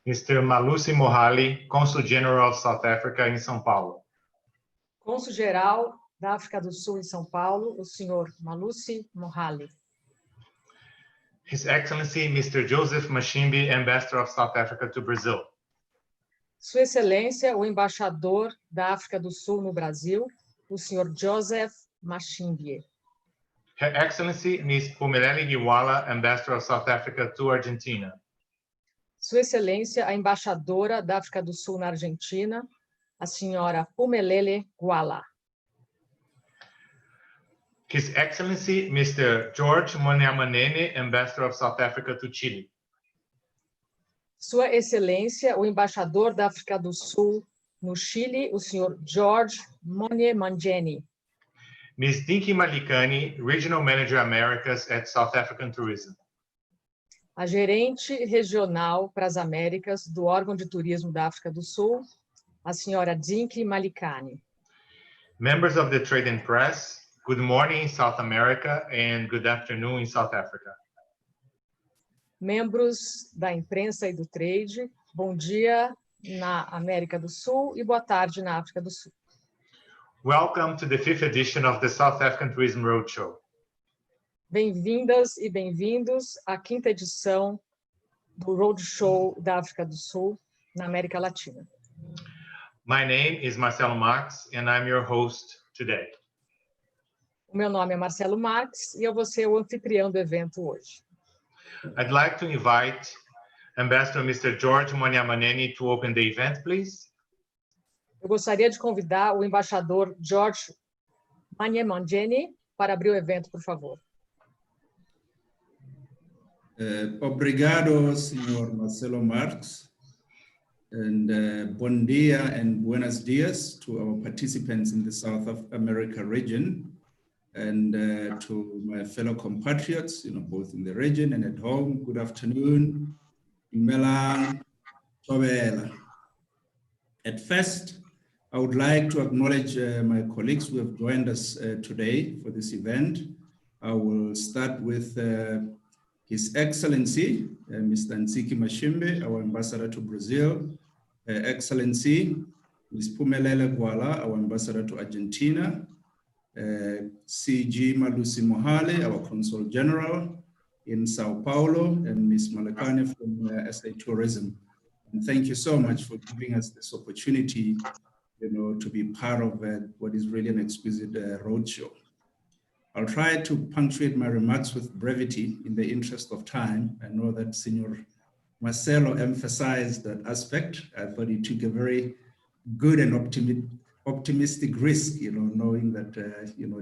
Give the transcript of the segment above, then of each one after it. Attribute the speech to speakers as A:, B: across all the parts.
A: Mr. Malusi Mohali, Consul-General of South Africa em São Paulo.
B: Cônsul-Geral da África do Sul em São Paulo, o senhor Malusi Mohali.
A: His Excellency Mr. Joseph Mashimbi, Ambassador of South Africa to Brazil.
B: Sua Excelência, o embaixador da África do Sul no Brasil, o senhor Joseph Mashimbi.
A: Her Excellency Ms. Phumelele Giwala, Ambassador of South Africa to Argentina.
B: Sua Excelência, a embaixadora da África do Sul na Argentina, a senhora Phumelele Giwala.
A: His Excellency Mr. George Monyamanene, Ambassador of South Africa to Chile.
B: Sua Excelência, o embaixador da África do Sul no Chile, o senhor George Monyamanene.
A: Ms. Dinky Malikani, Regional Manager Americas at South African Tourism.
B: A gerente regional para as Américas do órgão de turismo da África do Sul, a senhora Dinky Malikani.
A: Members of the Trade and Press, good morning in South America and good afternoon in South Africa.
B: Membros da imprensa e do trade, bom dia na América do Sul e boa tarde na África do Sul.
A: Welcome to the 5th edition of the South African Tourism Roadshow.
B: Bem-vindas e bem-vindos à 5ª edição do Roadshow da África do Sul na América Latina.
A: My name is Marcelo Marx and I'm your host today.
B: O meu nome é Marcelo Marx e eu vou ser o anfitrião do evento hoje.
A: I'd like to invite Ambassador Mr. George Monyamanene to open the event, please.
B: Eu gostaria de convidar o embaixador George Monyamanene para abrir o evento, por favor.
C: Obrigado, Senhor Marcelo Marx, and bom dia and buenos dias to our participants in the South America region, and to my fellow compatriots, both in the region and at home. Good afternoon. Dumelang, Tobela. At first, I would like to acknowledge my colleagues who have joined us today for this event. I will start with His Excellency, Mr. Ntsiki Mashimbi, our Ambassador to Brazil, Excellency, Ms. Phumelele Giwala, our Ambassador to Argentina, CG Malusi Mohali, our Consul General in Sao Paulo, and Ms. Malekane from SA Tourism. And thank you so much for giving us this opportunity, to be part of what is really an exquisite roadshow. I'll try to punctuate my remarks with brevity in the interest of time. I know that Senor Marcelo emphasized that aspect. I thought he took a very good and optimistic risk, knowing that,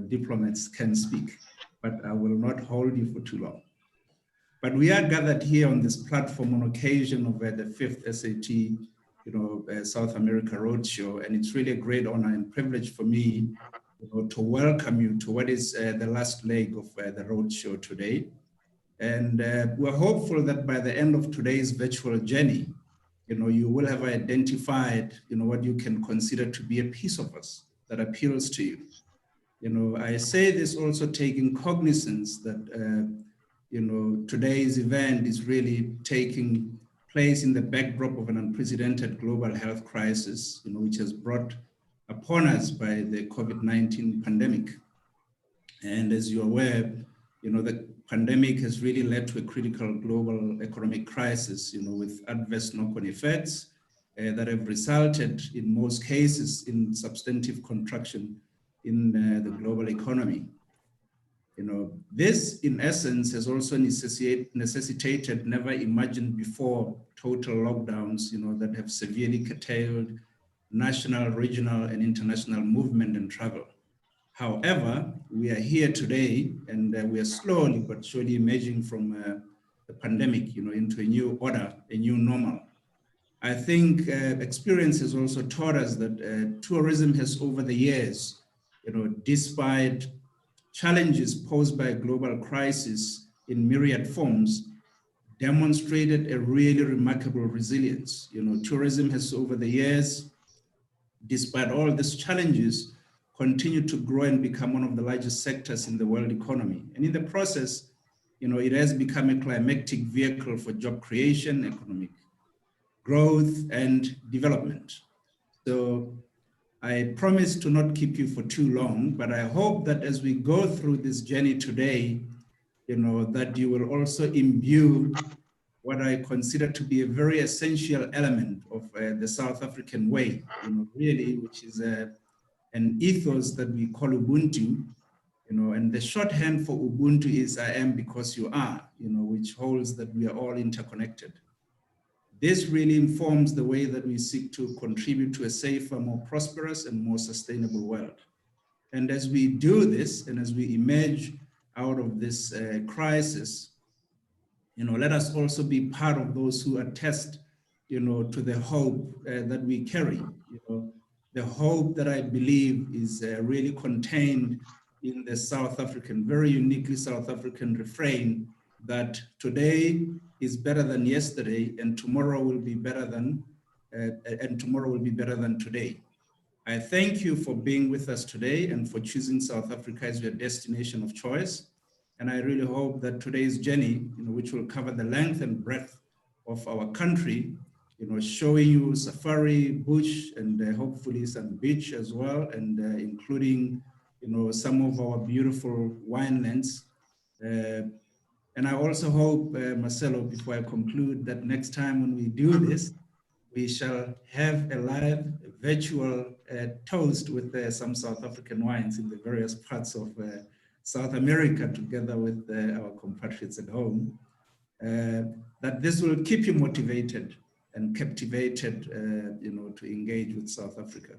C: diplomats can speak, but I will not hold you for too long. But we are gathered here on this platform on occasion of the 5th SAT South America Roadshow, and it's really a great honor and privilege for me to welcome you to what is the last leg of the roadshow today. And we're hopeful that by the end of today's virtual journey, you will have identified what you can consider to be a piece of us that appeals to you. I say this also taking cognizance that today's event is really taking place in the backdrop of an unprecedented global health crisis, which has brought upon us by the COVID-19 pandemic. And as you're aware, the pandemic has really led to a critical global economic crisis, with adverse knock-on effects that have resulted in most cases in substantive contraction in the global economy. This in essence has also necessitated never imagined before total lockdowns, that have severely curtailed national, regional, and international movement and travel. However, we are here today and we are slowly but surely emerging from the pandemic, into a new order, a new normal. I think experience has also taught us that tourism has over the years, despite challenges posed by a global crisis in myriad forms, demonstrated a really remarkable resilience. Tourism has over the years, despite all these challenges, continued to grow and become one of the largest sectors in the world economy. And in the process, it has become a climactic vehicle for job creation, economic growth, and development. So I promise to not keep you for too long, but I hope that as we go through this journey today, that you will also imbue what I consider to be a very essential element of the South African way, really, which is an ethos that we call Ubuntu, and the shorthand for Ubuntu is I am because you are, which holds that we are all interconnected. This really informs the way that we seek to contribute to a safer, more prosperous, and more sustainable world. And as we do this, and as we emerge out of this crisis, let us also be part of those who attest, to the hope that we carry, the hope that I believe is really contained in the South African, very uniquely South African refrain that today is better than yesterday, and tomorrow will be better than today. I thank you for being with us today and for choosing South Africa as your destination of choice. And I really hope that today's journey, which will cover the length and breadth of our country, showing you safari, bush, and hopefully some beach as well, and including, some of our beautiful winelands. And I also hope, Marcelo, before I conclude, that next time when we do this, we shall have a live virtual toast with some South African wines in the various parts of South America, together with our compatriots at home, that this will keep you motivated and captivated, to engage with South Africa.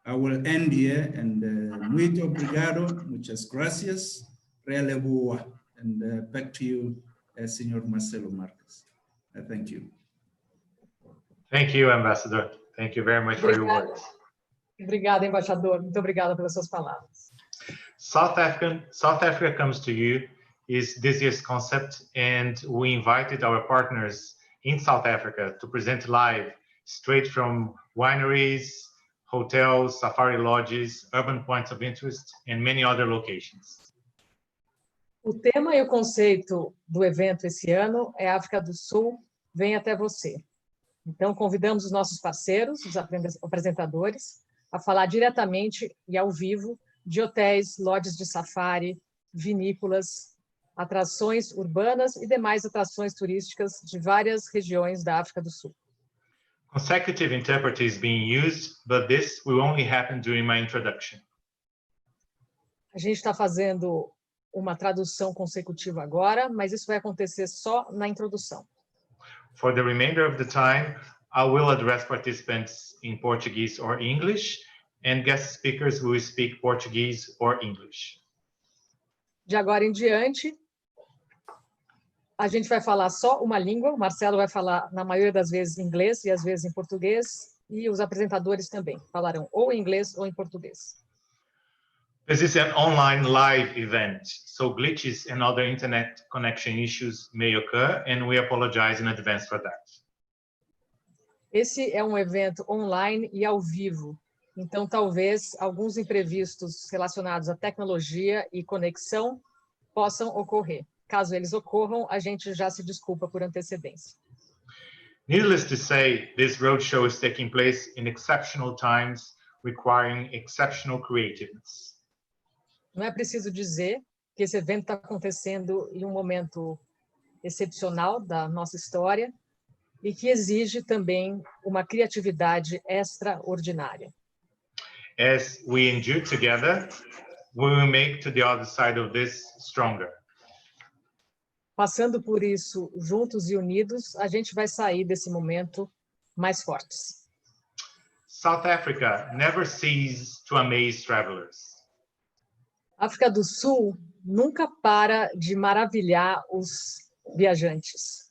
C: I will end here, and muito obrigado, muchas gracias, relevua, and back to you, Senor Marcelo Marques. Thank you.
A: Thank you, Ambassador. Thank you very much for your words.
B: Obrigada, embaixador. Muito obrigada pelas suas palavras.
A: South Africa comes to you is this year's concept, and we invited our partners in South Africa to present live, straight from wineries, hotels, safari lodges, urban points of interest, and many other locations.
B: O tema e o conceito do evento esse ano é África do Sul, vem até você. Então, convidamos os nossos parceiros, os apresentadores, a falar diretamente e ao vivo de hotéis, lodges de safari, vinícolas, atrações urbanas e demais atrações turísticas de várias regiões da África do Sul.
A: Consecutive interpreter is being used, but this will only happen during my introduction.
B: A gente está fazendo uma tradução consecutiva agora, mas isso vai acontecer só na introdução.
A: For the remainder of the time, I will address participants in Portuguese or English, and guest speakers will speak Portuguese or English.
B: De agora em diante, a gente vai falar só uma língua, o Marcelo vai falar, na maioria das vezes, em inglês e às vezes em português, e os apresentadores também falarão ou em inglês ou em português.
A: This is an online live event, so glitches and other internet connection issues may occur, and we apologize in advance for that.
B: Esse é um evento online e ao vivo, então talvez alguns imprevistos relacionados à tecnologia e conexão possam ocorrer. Caso eles ocorram, a gente já se desculpa por antecedência.
A: Needless to say, this roadshow is taking place in exceptional times, requiring exceptional creativeness.
B: Não é preciso dizer que esse evento está acontecendo em um momento excepcional da nossa história e que exige também uma criatividade extraordinária.
A: As we endure together, we will make to the other side of this stronger.
B: Passando por isso, juntos e unidos, a gente vai sair desse momento mais fortes.
A: South Africa never ceases to amaze travelers.
B: A África do Sul nunca para de maravilhar os viajantes.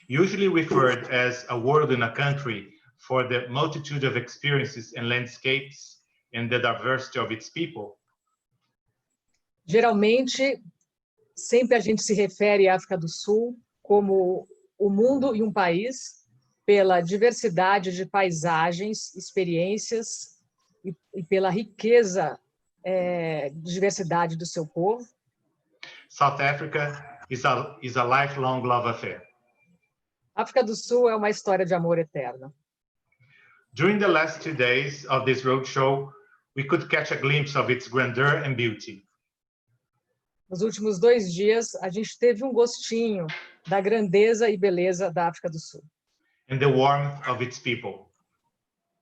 A: Usually referred as a world in a country for the multitude of experiences and landscapes and the diversity of its people.
B: Geralmente, sempre a gente se refere à África do Sul como o mundo e um país pela diversidade de paisagens, experiências e pela riqueza diversidade do seu povo.
A: South Africa is a lifelong love affair.
B: África do Sul é uma história de amor eterna.
A: During the last 2 days of this roadshow, we could catch a glimpse of its grandeur and beauty.
B: Nos últimos 2 dias, a gente teve um gostinho da grandeza e beleza da África do Sul.
A: And the warmth of its people.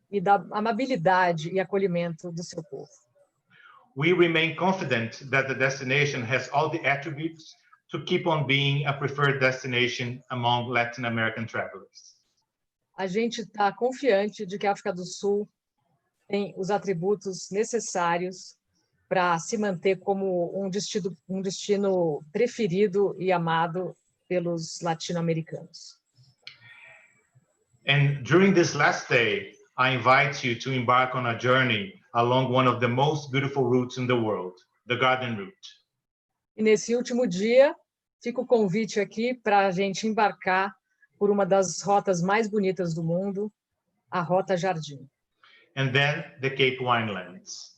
B: E da amabilidade e acolhimento do seu povo.
A: We remain confident that the destination has all the attributes to keep on being a preferred destination among Latin American travelers.
B: A gente está confiante de que a África do Sul tem os atributos necessários para se manter como um destino preferido e amado pelos latino-americanos.
A: And during this last day, I invite you to embark on a journey along one of the most beautiful routes in the world, the Garden Route.
B: E nesse último dia, fica o convite aqui para a gente embarcar por uma das rotas mais bonitas do mundo, a Rota Jardim.
A: And then the Cape Winelands.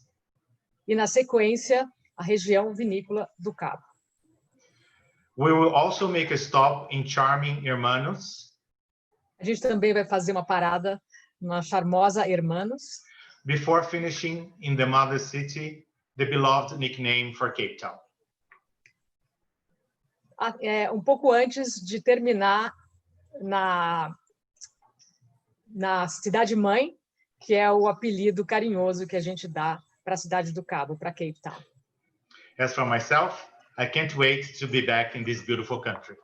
B: E na sequência, a região vinícola do Cabo.
A: We will also make a stop in charming Hermanus.
B: A gente também vai fazer uma parada na charmosa Hermanus.
A: Before finishing in the mother city, the beloved nickname for Cape Town.
B: Um pouco antes de terminar na cidade-mãe, que é o apelido carinhoso que a gente dá para a cidade do Cabo, para Cape Town.
A: As for myself, I can't wait to be back in this beautiful country.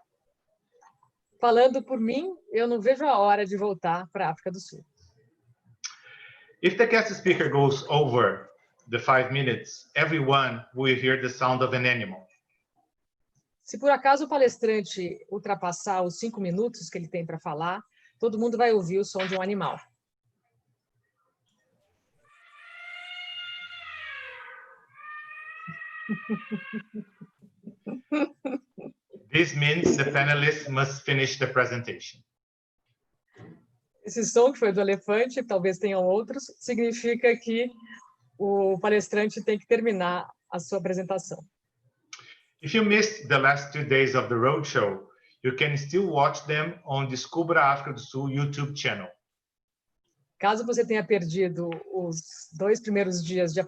B: Falando por mim, eu não vejo a hora de voltar para a África do Sul.
A: If the guest speaker goes over the 5 minutes, everyone will hear the sound of an animal.
B: Se por acaso o palestrante ultrapassar os 5 minutos que ele tem para falar, todo mundo vai ouvir o som de um animal.
A: This means the panelists must finish the presentation.
B: Esse som que foi do elefante, talvez tenham outros, significa que o palestrante tem que terminar a sua apresentação.
A: If you missed the last 2 days of the roadshow, you can still watch them on Descubra África do Sul YouTube channel.
B: Caso você tenha perdido os 2 primeiros dias de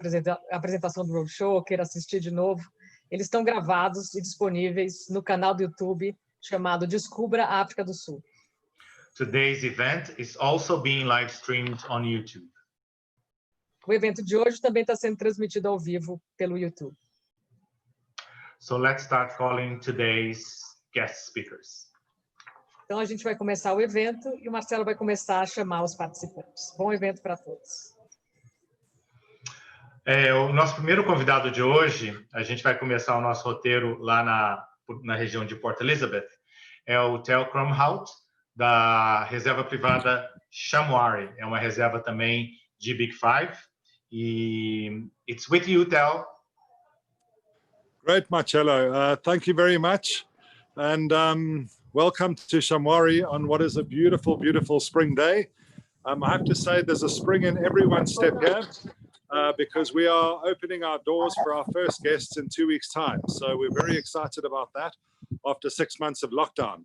B: apresentação do roadshow, ou queira assistir de novo, eles estão gravados e disponíveis no canal do YouTube chamado Descubra África do Sul.
A: Today's event is also being live streamed on YouTube.
B: O evento de hoje também está sendo transmitido ao vivo pelo YouTube.
A: So let's start calling today's guest speakers.
B: Então a gente vai começar o evento e o Marcelo vai começar a chamar os participantes. Bom evento para todos.
A: O nosso primeiro convidado de hoje, a gente vai começar o nosso roteiro lá na região de Port Elizabeth, é o Tel Kromhout, da reserva privada Shamwari. É uma reserva também de Big Five. E it's with you, Tel.
D: Great, Marcello. Thank you very much. And welcome to Shamwari on what is a beautiful, beautiful spring day. I have to say there's a spring in everyone's step here because we are opening our doors for our first guests in 2 weeks' time. So we're very excited about that after 6 months of lockdown.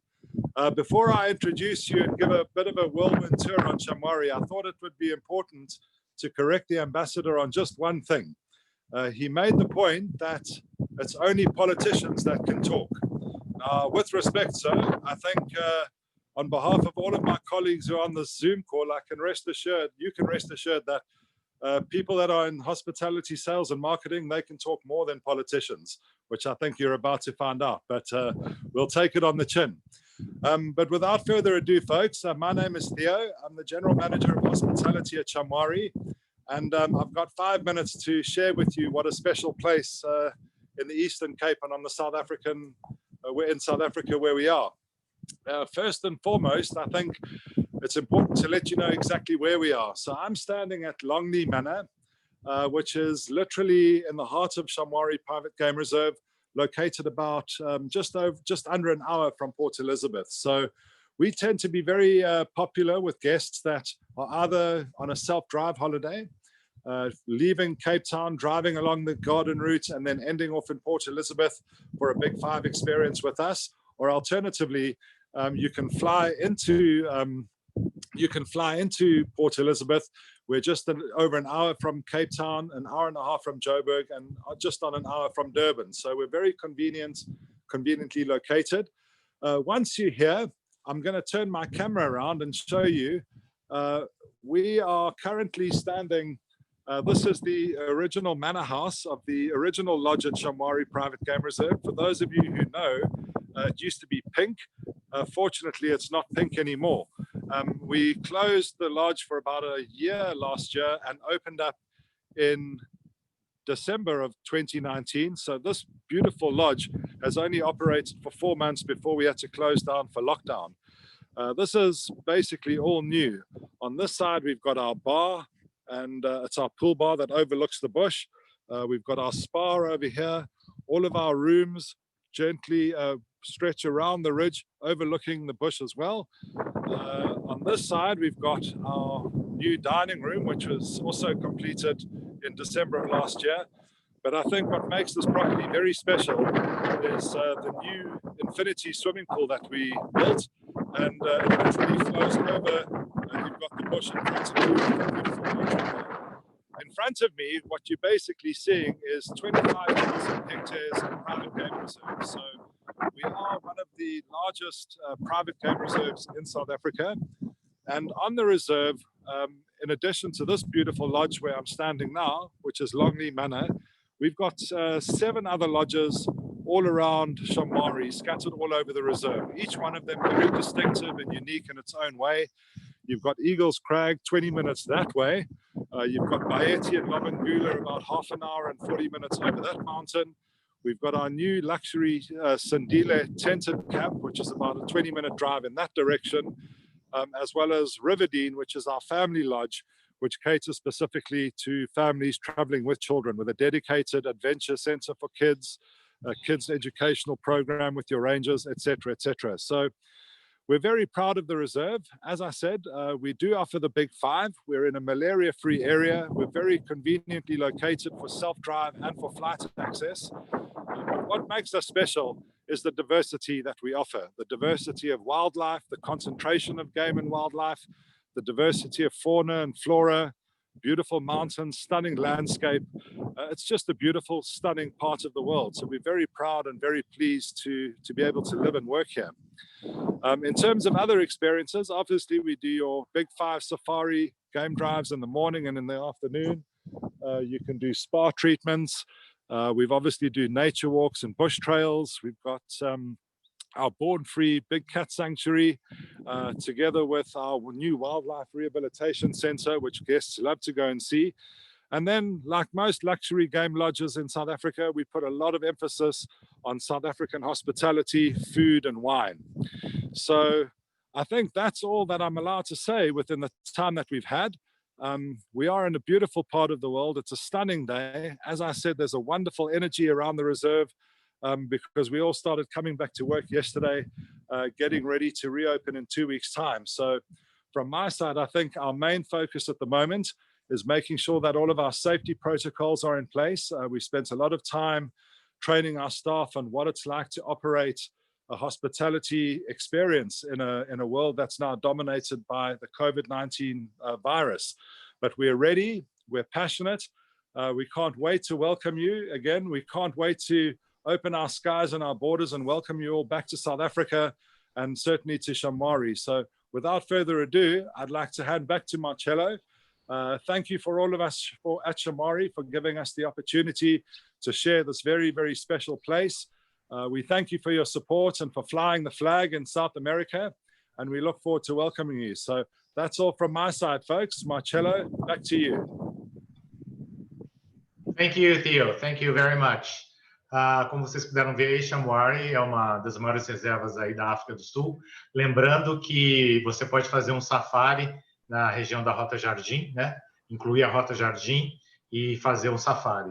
D: Before I introduce you and give a bit of a whirlwind tour on Shamwari, I thought it would be important to correct the ambassador on just one thing. He made the point that it's only politicians that can talk. With respect, sir, I think on behalf of all of my colleagues who are on this Zoom call, you can rest assured that people that are in hospitality, sales and marketing, they can talk more than politicians, which I think you're about to find out, but we'll take it on the chin. But without further ado, folks, my name is Theo. I'm the General Manager of Hospitality at Shamwari, and I've got 5 minutes to share with you what a special place in the Eastern Cape and on the we're in South Africa where we are. First and foremost, I think it's important to let you know exactly where we are. So I'm standing at Longley Manor, which is literally in the heart of Shamwari Private Game Reserve, located about just under an hour from Port Elizabeth. So we tend to be very popular with guests that are either on a self-drive holiday, leaving Cape Town, driving along the garden route, and then ending off in Port Elizabeth for a Big Five experience with us, or alternatively, you can fly into Port Elizabeth. We're just over an hour from Cape Town, an hour and a half from Joburg, and just on an hour from Durban. So we're very conveniently located. Once you're here, I'm going to turn my camera around and show you. We are currently standing. This is the original manor house of the original lodge at Shamwari Private Game Reserve. For those of you who know, it used to be pink. Fortunately, it's not pink anymore. We closed the lodge for about a year last year and opened up in December of 2019. So this beautiful lodge has only operated for 4 months before we had to close down for lockdown. This is basically all new. On this side, we've got our bar, and it's our pool bar that overlooks the bush. We've got our spa over here. All of our rooms gently stretch around the ridge, overlooking the bush as well. On this side, we've got our new dining room, which was also completed in December of last year. But I think what makes this property very special is the new infinity swimming pool that we built, and it literally flows over, and you've got the bush in front of you. In front of me, what you're basically seeing is 25,000 hectares of private game reserves. So we are one of the largest private game reserves in South Africa. And on the reserve, in addition to this beautiful lodge where I'm standing now, which is Longley Manor, we've got 7 other lodges all around Shamwari, scattered all over the reserve. Each one of them very distinctive and unique in its own way. You've got Eagles Crag, 20 minutes that way. You've got Baeti and Lobengula, about half an hour and 40 minutes over that mountain. We've got our new luxury Sandile tented camp, which is about a 20-minute drive in that direction, as well as Riverdene, which is our family lodge, which caters specifically to families traveling with children, with a dedicated adventure center for kids, a kids educational program with your rangers, etc., etc. So we're very proud of the reserve. As I said, we do offer the Big Five. We're in a malaria-free area. We're very conveniently located for self-drive and for flight access. What makes us special is the diversity that we offer, the diversity of wildlife, the concentration of game and wildlife, the diversity of fauna and flora, beautiful mountains, stunning landscape. It's just a beautiful, stunning part of the world. So we're very proud and very pleased to be able to live and work here. In terms of other experiences, obviously we do your Big Five safari game drives in the morning and in the afternoon. You can do spa treatments. We've obviously do nature walks and bush trails. We've got our born-free big cat sanctuary, together with our new wildlife rehabilitation center, which guests love to go and see. And then, like most luxury game lodges in South Africa, we put a lot of emphasis on South African hospitality, food, and wine. So I think that's all that I'm allowed to say within the time that we've had. We are in a beautiful part of the world. It's a stunning day. As I said, there's a wonderful energy around the reserve, because we all started coming back to work yesterday, getting ready to reopen in 2 weeks' time. So from my side, I think our main focus at the moment is making sure that all of our safety protocols are in place. We spent a lot of time training our staff on what it's like to operate a hospitality experience in a world that's now dominated by the COVID-19 virus. But we're ready, we're passionate, we can't wait to welcome you again. We can't wait to open our skies and our borders and welcome you all back to South Africa and certainly to Shamwari. So without further ado, I'd like to hand back to Marcello. Thank you for all of us at Shamwari for giving us the opportunity to share this very, very special place. We thank you for your support and for flying the flag in South America, and we look forward to welcoming you. So that's all from my side, folks. Marcello, back to you.
A: Thank you, Theo. Thank you very much. Como vocês puderam ver aí, Shamwari é uma das maiores reservas aí da África do Sul. Lembrando que você pode fazer um safari na região da Rota Jardim, né? Incluir a Rota Jardim e fazer um safari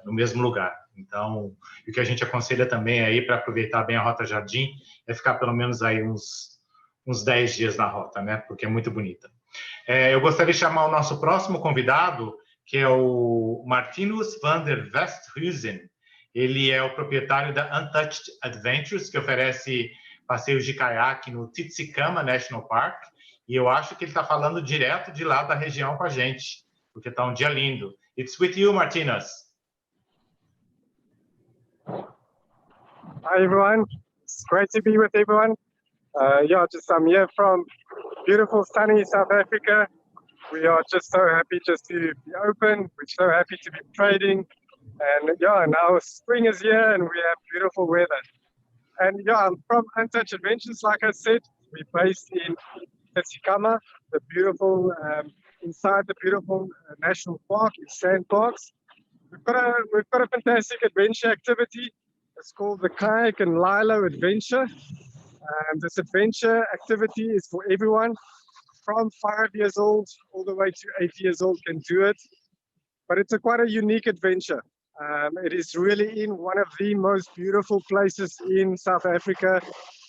A: no mesmo lugar. Então, o que a gente aconselha também aí para aproveitar bem a Rota Jardim é ficar pelo menos aí uns 10 dias na rota, né? Porque é muito bonita. Eu gostaria de chamar o nosso próximo convidado, que é o Martinus van der Westhuizen. Ele é o proprietário da Untouched Adventures, que oferece passeios de caiaque no Titicaca National Park, e eu acho que ele está falando direto de lá da região com a gente, porque está um dia lindo. It's with you, Martinez.
E: Hi everyone, it's great to be with everyone. I'm here from beautiful sunny South Africa. We are just so happy just to be open. We're so happy to be trading. And now spring is here and we have beautiful weather. And I'm from Untouched Adventures, like I said. We're based in Titicaca, the beautiful, inside the beautiful national park, in Sand Parks. We've got a fantastic adventure activity. It's called the Kayak and Lilo Adventure. This adventure activity is for everyone from 5 years old all the way to 8 years old can do it. But it's quite a unique adventure. It is really in one of the most beautiful places in South Africa.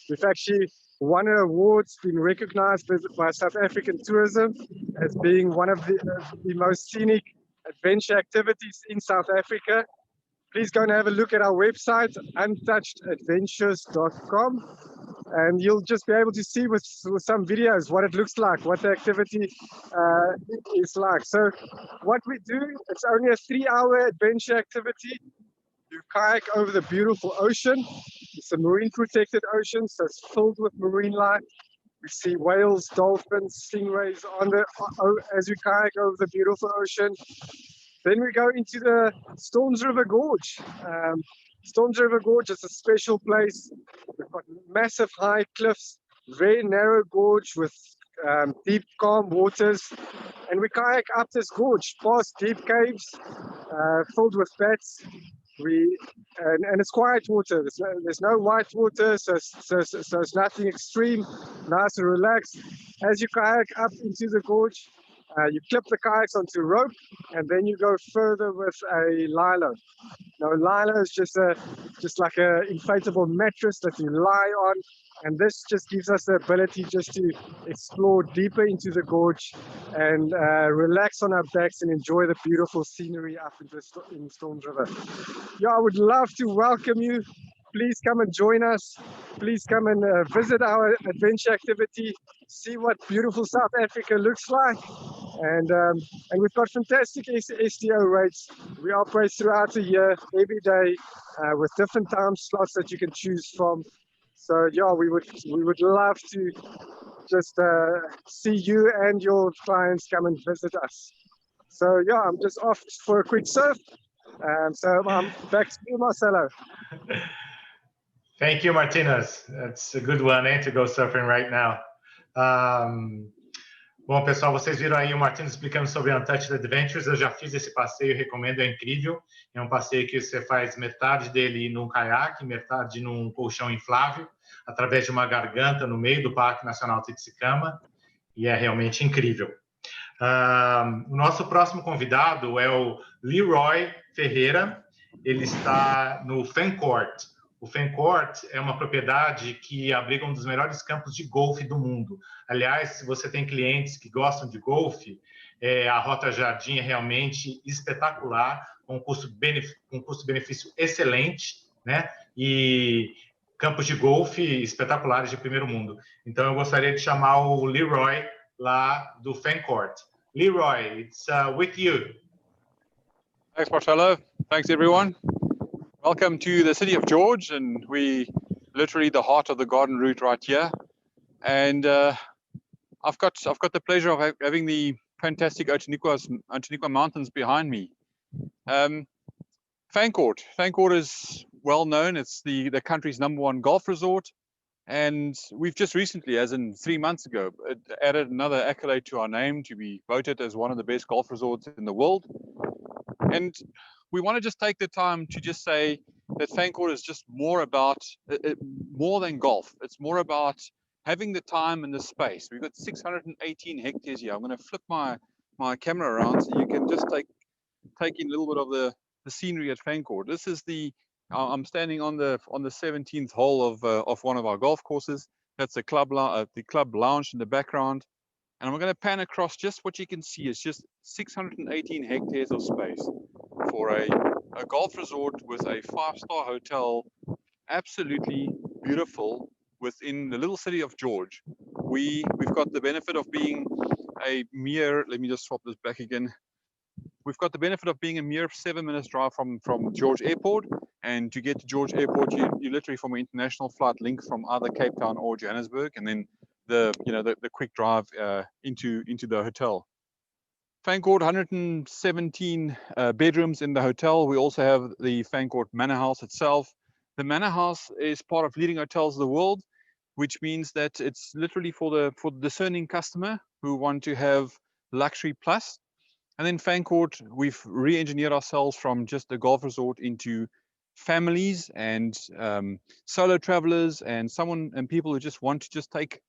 E: We've actually won an award, been recognized by South African tourism as being one of the most scenic adventure activities in South Africa. Please go and have a look at our website, untouchedadventures.com, and you'll just be able to see with some videos what it looks like, what the activity is like. So what we do, it's only a 3-hour adventure activity. You kayak over the beautiful ocean. It's a marine protected ocean, so it's filled with marine life. We see whales, dolphins, stingrays as we kayak over the beautiful ocean. Then we go into the Storms River Gorge. Storms River Gorge is a special place. We've got massive high cliffs, very narrow gorge with deep, calm waters. And we kayak up this gorge, past deep caves filled with bats. And it's quiet water. There's no white water, so it's nothing extreme, nice and relaxed. As you kayak up into the gorge, you clip the kayaks onto rope, and then you go further with a lilo. Now, lilo is just like an inflatable mattress that you lie on, and this just gives us the ability just to explore deeper into the gorge and relax on our backs and enjoy the beautiful scenery up in Storms River. I would love to welcome you. Please come and join us. Please come and visit our adventure activity, see what beautiful South Africa looks like. And we've got fantastic STO rates. We operate throughout the year, every day, with different time slots that you can choose from. So we would love to just see you and your clients come and visit us. So I'm just off for a quick surf. So I'm back to you, Marcelo.
A: Thank you, Martinez. That's a good one, to go surfing right now. Bom, pessoal, vocês viram aí o Martinez explicando sobre Untouched Adventures. Eu já fiz esse passeio, recomendo, é incrível. É um passeio que você faz metade dele num caiaque, metade num colchão inflável, através de uma garganta no meio do Parque Nacional Titicaca, e é realmente incrível. O nosso próximo convidado é o Leroy Ferreira. Ele está no Fancourt. O Fancourt é uma propriedade que abriga um dos melhores campos de golfe do mundo. Aliás, se você tem clientes que gostam de golfe, a Rota Jardim é realmente espetacular, com um custo-benefício excelente, né? E campos de golfe espetaculares de primeiro mundo. Então, eu gostaria de chamar o Leroy lá do Fancourt. Leroy, it's with you.
F: Thanks, Marcelo. Thanks, everyone. Welcome to the city of George, and we literally the heart of the garden route right here. And I've got the pleasure of having the fantastic Outeniqua Mountains behind me. Fancourt is well known. It's the country's #1 golf resort, and we've just recently, as in 3 months ago, added another accolade to our name to be voted as one of the best golf resorts in the world. And we want to just take the time to just say that Fancourt is just more than golf. It's more about having the time and the space. We've got 618 hectares here. I'm going to flip my camera around so you can just take in a little bit of the scenery at Fancourt. This is I'm standing on the 17th hole of one of our golf courses. That's the club lounge in the background. And I'm going to pan across. Just what you can see is just 618 hectares of space for a golf resort with a 5-star hotel. Absolutely beautiful within the little city of George. We've got the benefit of being a mere, let me just swap this back again. We've got the benefit of being a mere 7 minutes drive from George Airport, and to get to George Airport, you literally from an international flight link from either Cape Town or Johannesburg, and then the quick drive into the hotel. Fancourt, 117 bedrooms in the hotel. We also have the Fancourt Manor House itself. The Manor House is part of leading hotels of the world, which means that it's literally for the discerning customer who want to have luxury plus. And then Fancourt, we've re-engineered ourselves from just a golf resort into families and solo travelers and people who just want to just take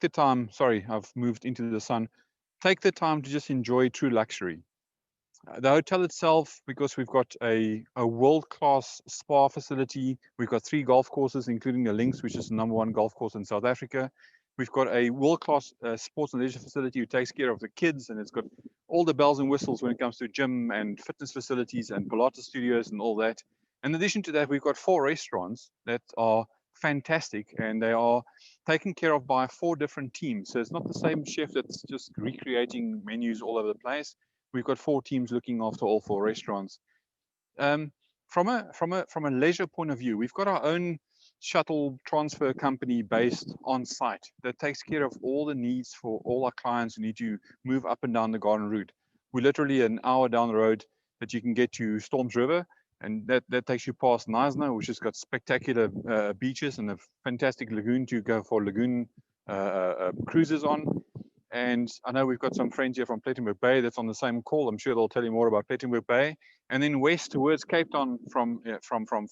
F: the time. Sorry, I've moved into the sun. Take the time to just enjoy true luxury. The hotel itself, because we've got a world-class spa facility, we've got 3 golf courses, including the Links, which is the #1 golf course in South Africa. We've got a world-class sports and leisure facility who takes care of the kids, and it's got all the bells and whistles when it comes to gym and fitness facilities and Pilates studios and all that. In addition to that, we've got 4 restaurants that are fantastic, and they are taken care of by 4 different teams. So it's not the same chef that's just recreating menus all over the place. We've got 4 teams looking after all 4 restaurants. From a leisure point of view, we've got our own shuttle transfer company based on site that takes care of all the needs for all our clients who need to move up and down the garden route. We're literally an hour down the road that you can get to Storms River, and that takes you past Knysna, which has got spectacular beaches and a fantastic lagoon to go for lagoon cruises on. And I know we've got some friends here from Plettenberg Bay that's on the same call. I'm sure they'll tell you more about Plettenberg Bay. And then west towards Cape Town from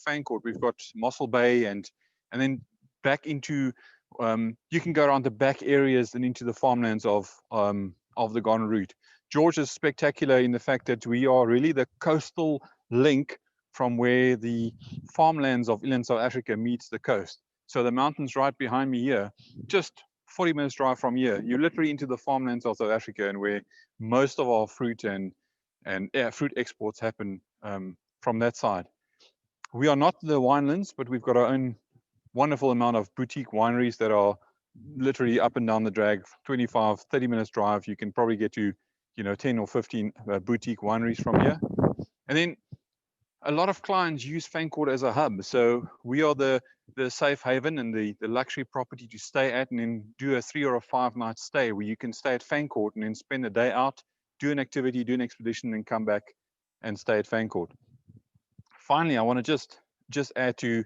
F: Fancourt, we've got Mossel Bay, and then back into you can go around the back areas and into the farmlands of the Garden Route. George is spectacular in the fact that we are really the coastal link from where the farmlands of inland South Africa meets the coast. So the mountains right behind me here, just 40 minutes drive from here, you're literally into the farmlands of South Africa, and where most of our fruit and fruit exports happen from that side. We are not the winelands, but we've got our own wonderful amount of boutique wineries that are literally up and down the drag, 25, 30 minutes drive. You can probably get to 10 or 15 boutique wineries from here. And then a lot of clients use Fancourt as a hub. So we are the safe haven and the luxury property to stay at, and then do a 3 or a 5 night stay where you can stay at Fancourt and then spend a day out, do an activity, do an expedition, and come back and stay at Fancourt. Finally, I want to just add to,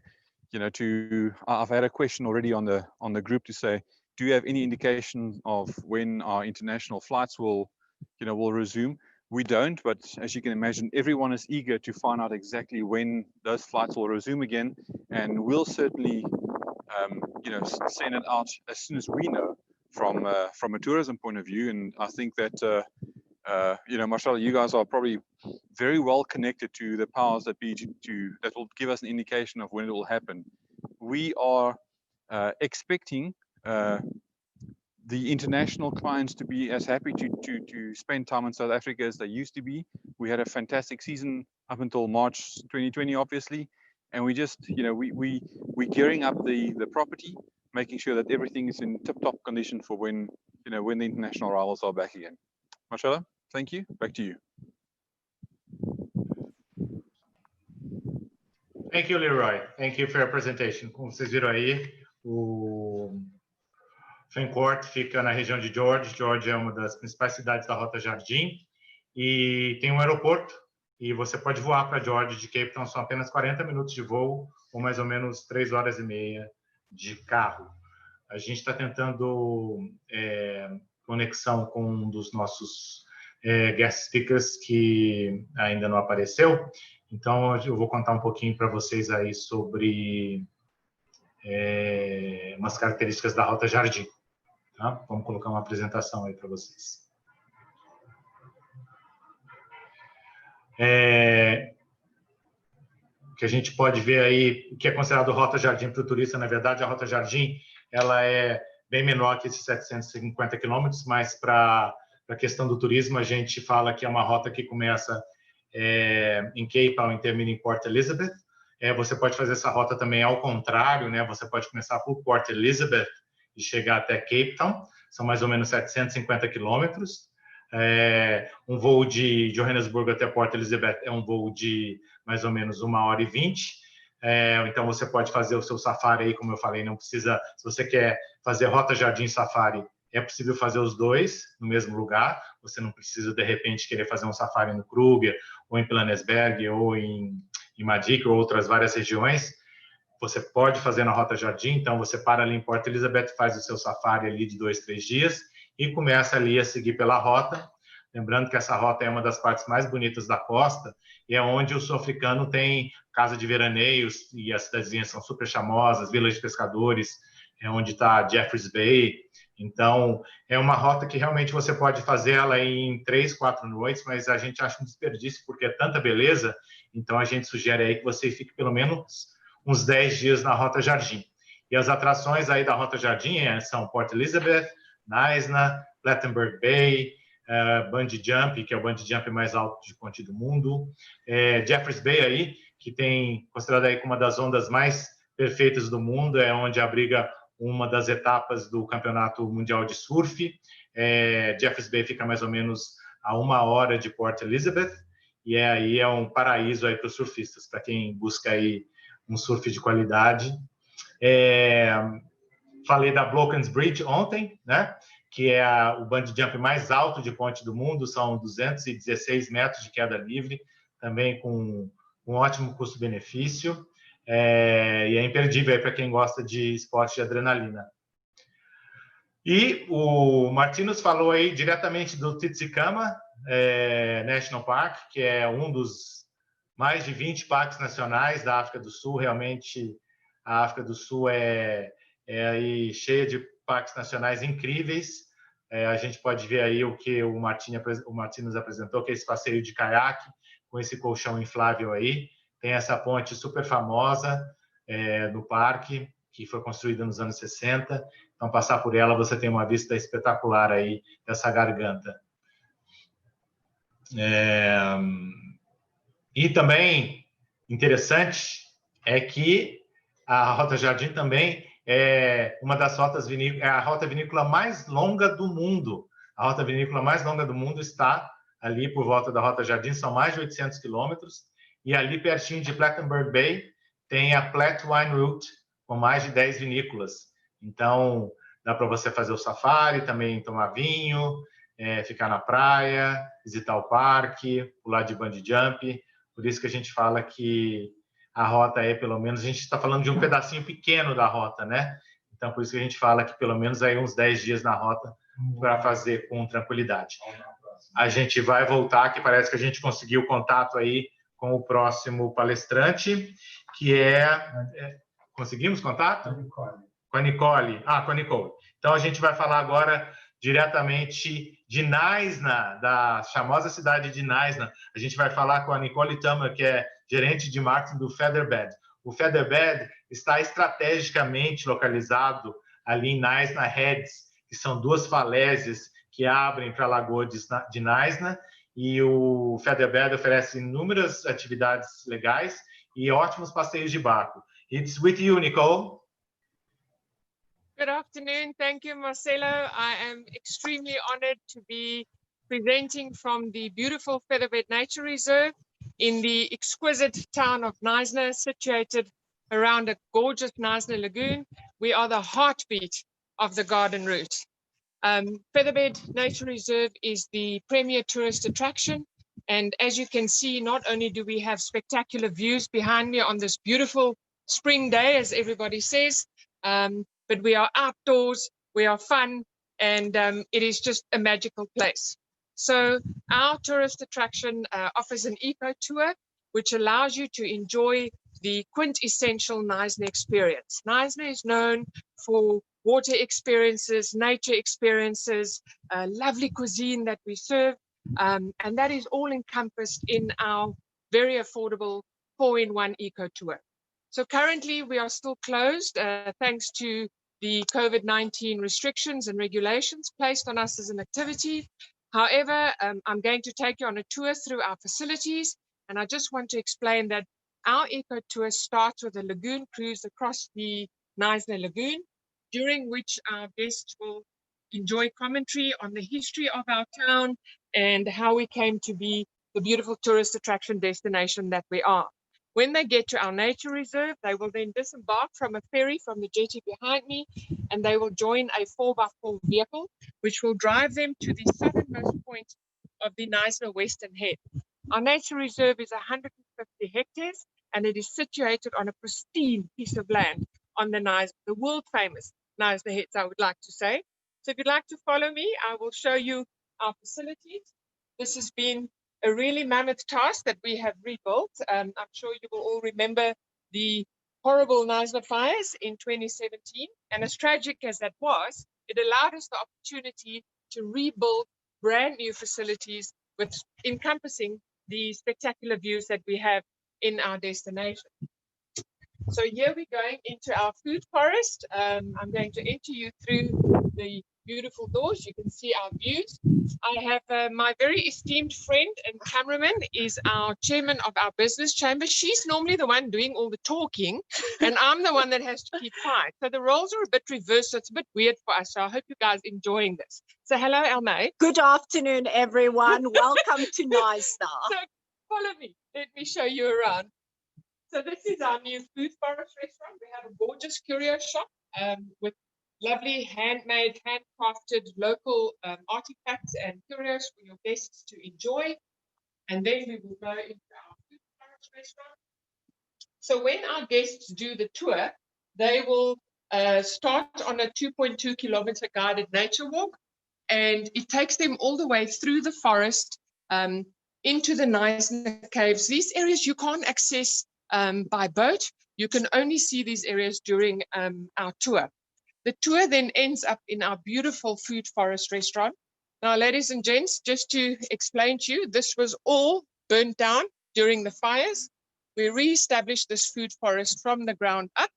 F: I've had a question already on the group to say, do you have any indication of when our international flights will resume? We don't, but as you can imagine, everyone is eager to find out exactly when those flights will resume again, and we'll certainly, send it out as soon as we know from a tourism point of view. And I think that, Marcelo, you guys are probably very well connected to the powers that be that will give us an indication of when it will happen. We are expecting the international clients to be as happy to spend time in South Africa as they used to be. We had a fantastic season up until March 2020, obviously, and we just, we're gearing up the property, making sure that everything is in tip-top condition for when the international arrivals are back again. Marcelo, thank you. Back to you.
A: Thank you, Leroy. Thank you for your presentation. Como vocês viram aí, o Fancourt fica na região de George. George é uma das principais cidades da Rota Jardim e tem um aeroporto, e você pode voar para George de Cape Town. São apenas 40 minutos de voo, ou mais ou menos 3 horas e meia de carro. A gente está tentando conexão com um dos nossos guest speakers que ainda não apareceu. Então, eu vou contar um pouquinho para vocês aí sobre umas características da Rota Jardim. Tá? Vamos colocar uma apresentação aí para vocês. Que a gente pode ver aí o que é considerado Rota Jardim para o turista. Na verdade, a Rota Jardim ela é bem menor que esses 750 quilômetros, mas para a questão do turismo, a gente fala que é uma rota que começa em Cape Town e termina em Port Elizabeth. você pode fazer essa rota também ao contrário, né? Você pode começar por Port Elizabeth e chegar até Cape Town, são mais ou menos 750 quilômetros. Um voo de Johannesburgo até Port Elizabeth é um voo de mais ou menos 1h20. Então você pode fazer o seu safari aí, como eu falei, não precisa, se você quer fazer Rota Jardim Safari, é possível fazer os dois no mesmo lugar, você não precisa de repente querer fazer um safari no Kruger, ou em Plannesberg, ou em Madic, ou outras várias regiões. Você pode fazer na Rota Jardim, então você para ali em Port Elizabeth, faz o seu safari ali de 2, 3 dias e começa ali a seguir pela rota. Lembrando que essa rota é uma das partes mais bonitas da costa e é onde o sul-africano tem casa de veraneios e as cidadezinhas são super chamosas, vilas de pescadores, é onde está Jeffreys Bay. Então, é uma rota que realmente você pode fazer ela em 3, 4 noites, mas a gente acha um desperdício porque é tanta beleza, então a gente sugere aí que você fique pelo menos uns 10 dias na Rota Jardim. E as atrações aí da Rota Jardim são Port Elizabeth, Knysna, Plettenberg Bay, Bungee Jump, que é o bungee jump mais alto de ponte do mundo, Jeffreys Bay aí, que tem considerada aí como uma das ondas mais perfeitas do mundo, é onde abriga uma das etapas do Campeonato Mundial de Surf. Jeffreys Bay fica mais ou menos a 1 hora de Port Elizabeth, e aí é um paraíso aí para os surfistas, para quem busca aí um surf de qualidade. Falei da Blockens Bridge ontem, né? Que é o bungee jump mais alto de ponte do mundo, são 216 metros de queda livre, também com um ótimo custo-benefício, e é imperdível para quem gosta de esporte de adrenalina. E o Martinus falou aí diretamente do Tsitsikama National Park, que é um dos mais de 20 parques nacionais da África do Sul. Realmente a África do Sul é cheia de parques nacionais incríveis. A gente pode ver aí o que o Martinus apresentou, que é esse passeio de caiaque com esse colchão inflável aí. Tem essa ponte super famosa no parque, que foi construída nos anos 60. Então, passar por ela, você tem uma vista espetacular aí dessa garganta. E também interessante é que a Rota Jardim também é uma das rotas vinícolas, é a rota vinícola mais longa do mundo. A rota vinícola mais longa do mundo está ali por volta da Rota Jardim, são mais de 800 quilômetros, e ali pertinho de Plettenberg Bay tem a Platte Wine Route, com mais de 10 vinícolas. Então, dá para você fazer o safari, também tomar vinho, ficar na praia, visitar o parque, pular de bungee jump. Por isso que a gente fala que a rota pelo menos, a gente está falando de um pedacinho pequeno da rota, né? Então, por isso que a gente fala que pelo menos aí uns 10 dias na rota para fazer com tranquilidade. A gente vai voltar, que parece que a gente conseguiu contato aí com o próximo palestrante, que conseguimos contato? Com a Nicole. Com a Nicole. Então, a gente vai falar agora diretamente de Knysna, da famosa cidade de Knysna. A gente vai falar com a Nicole Tamer, que é gerente de marketing do Featherbed. O Featherbed está estrategicamente localizado ali em Knysna Heads, que são 2 falésias que abrem para a Lagoa de Knysna, e o Featherbed oferece inúmeras atividades legais e ótimos passeios de barco. It's with you, Nicole.
G: Good afternoon. Thank you, Marcelo. I am extremely honored to be presenting from the beautiful Featherbed Nature Reserve in the exquisite town of Knysna, situated around a gorgeous Knysna lagoon. We are the heartbeat of the garden route. Featherbed Nature Reserve is the premier tourist attraction. And as you can see, not only do we have spectacular views behind me on this beautiful spring day, as everybody says, but we are outdoors, we are fun, and it is just a magical place. So our tourist attraction offers an eco tour, which allows you to enjoy the quintessential Knysna experience. Knysna is known for water experiences, nature experiences, lovely cuisine that we serve, and that is all encompassed in our very affordable 4-in-1 eco tour. So currently we are still closed thanks to the COVID-19 restrictions and regulations placed on us as an activity. However, I'm going to take you on a tour through our facilities, and I just want to explain that our eco tour starts with a lagoon cruise across the Knysna Lagoon, during which our guests will enjoy commentary on the history of our town and how we came to be the beautiful tourist attraction destination that we are. When they get to our nature reserve, they will then disembark from a ferry from the jetty behind me, and they will join a 4x4 vehicle, which will drive them to the southernmost point of the Knysna Western Head. Our nature reserve is 150 hectares, and it is situated on a pristine piece of land on the Knysna, the world famous Knysna Heads, I would like to say. So if you'd like to follow me, I will show you our facilities. This has been a really mammoth task that we have rebuilt. I'm sure you will all remember the horrible Knysna fires in 2017. And as tragic as that was, it allowed us the opportunity to rebuild brand new facilities with encompassing the spectacular views that we have in our destination. So here we're going into our food forest. I'm going to enter you through the beautiful doors. You can see our views. I have my very esteemed friend and cameraman is our chairman of our business chamber. She's normally the one doing all the talking, and I'm the one that has to keep quiet. So the roles are a bit reversed. So it's a bit weird for us. So I hope you guys are enjoying this. So hello, Elmay.
H: Good afternoon, everyone. Welcome to Knysna.
G: So follow me. Let me show you around. So this is our new food forest restaurant. We have a gorgeous curio shop with lovely handmade, handcrafted local artifacts and curios for your guests to enjoy. And then we will go into our food forest restaurant. So when our guests do the tour, they will start on a 2.2 kilometer guided nature walk, and it takes them all the way through the forest into the Knysna caves. These areas you can't access by boat. You can only see these areas during our tour. The tour then ends up in our beautiful food forest restaurant. Now, ladies and gents, just to explain to you, this was all burnt down during the fires. We re-established this food forest from the ground up,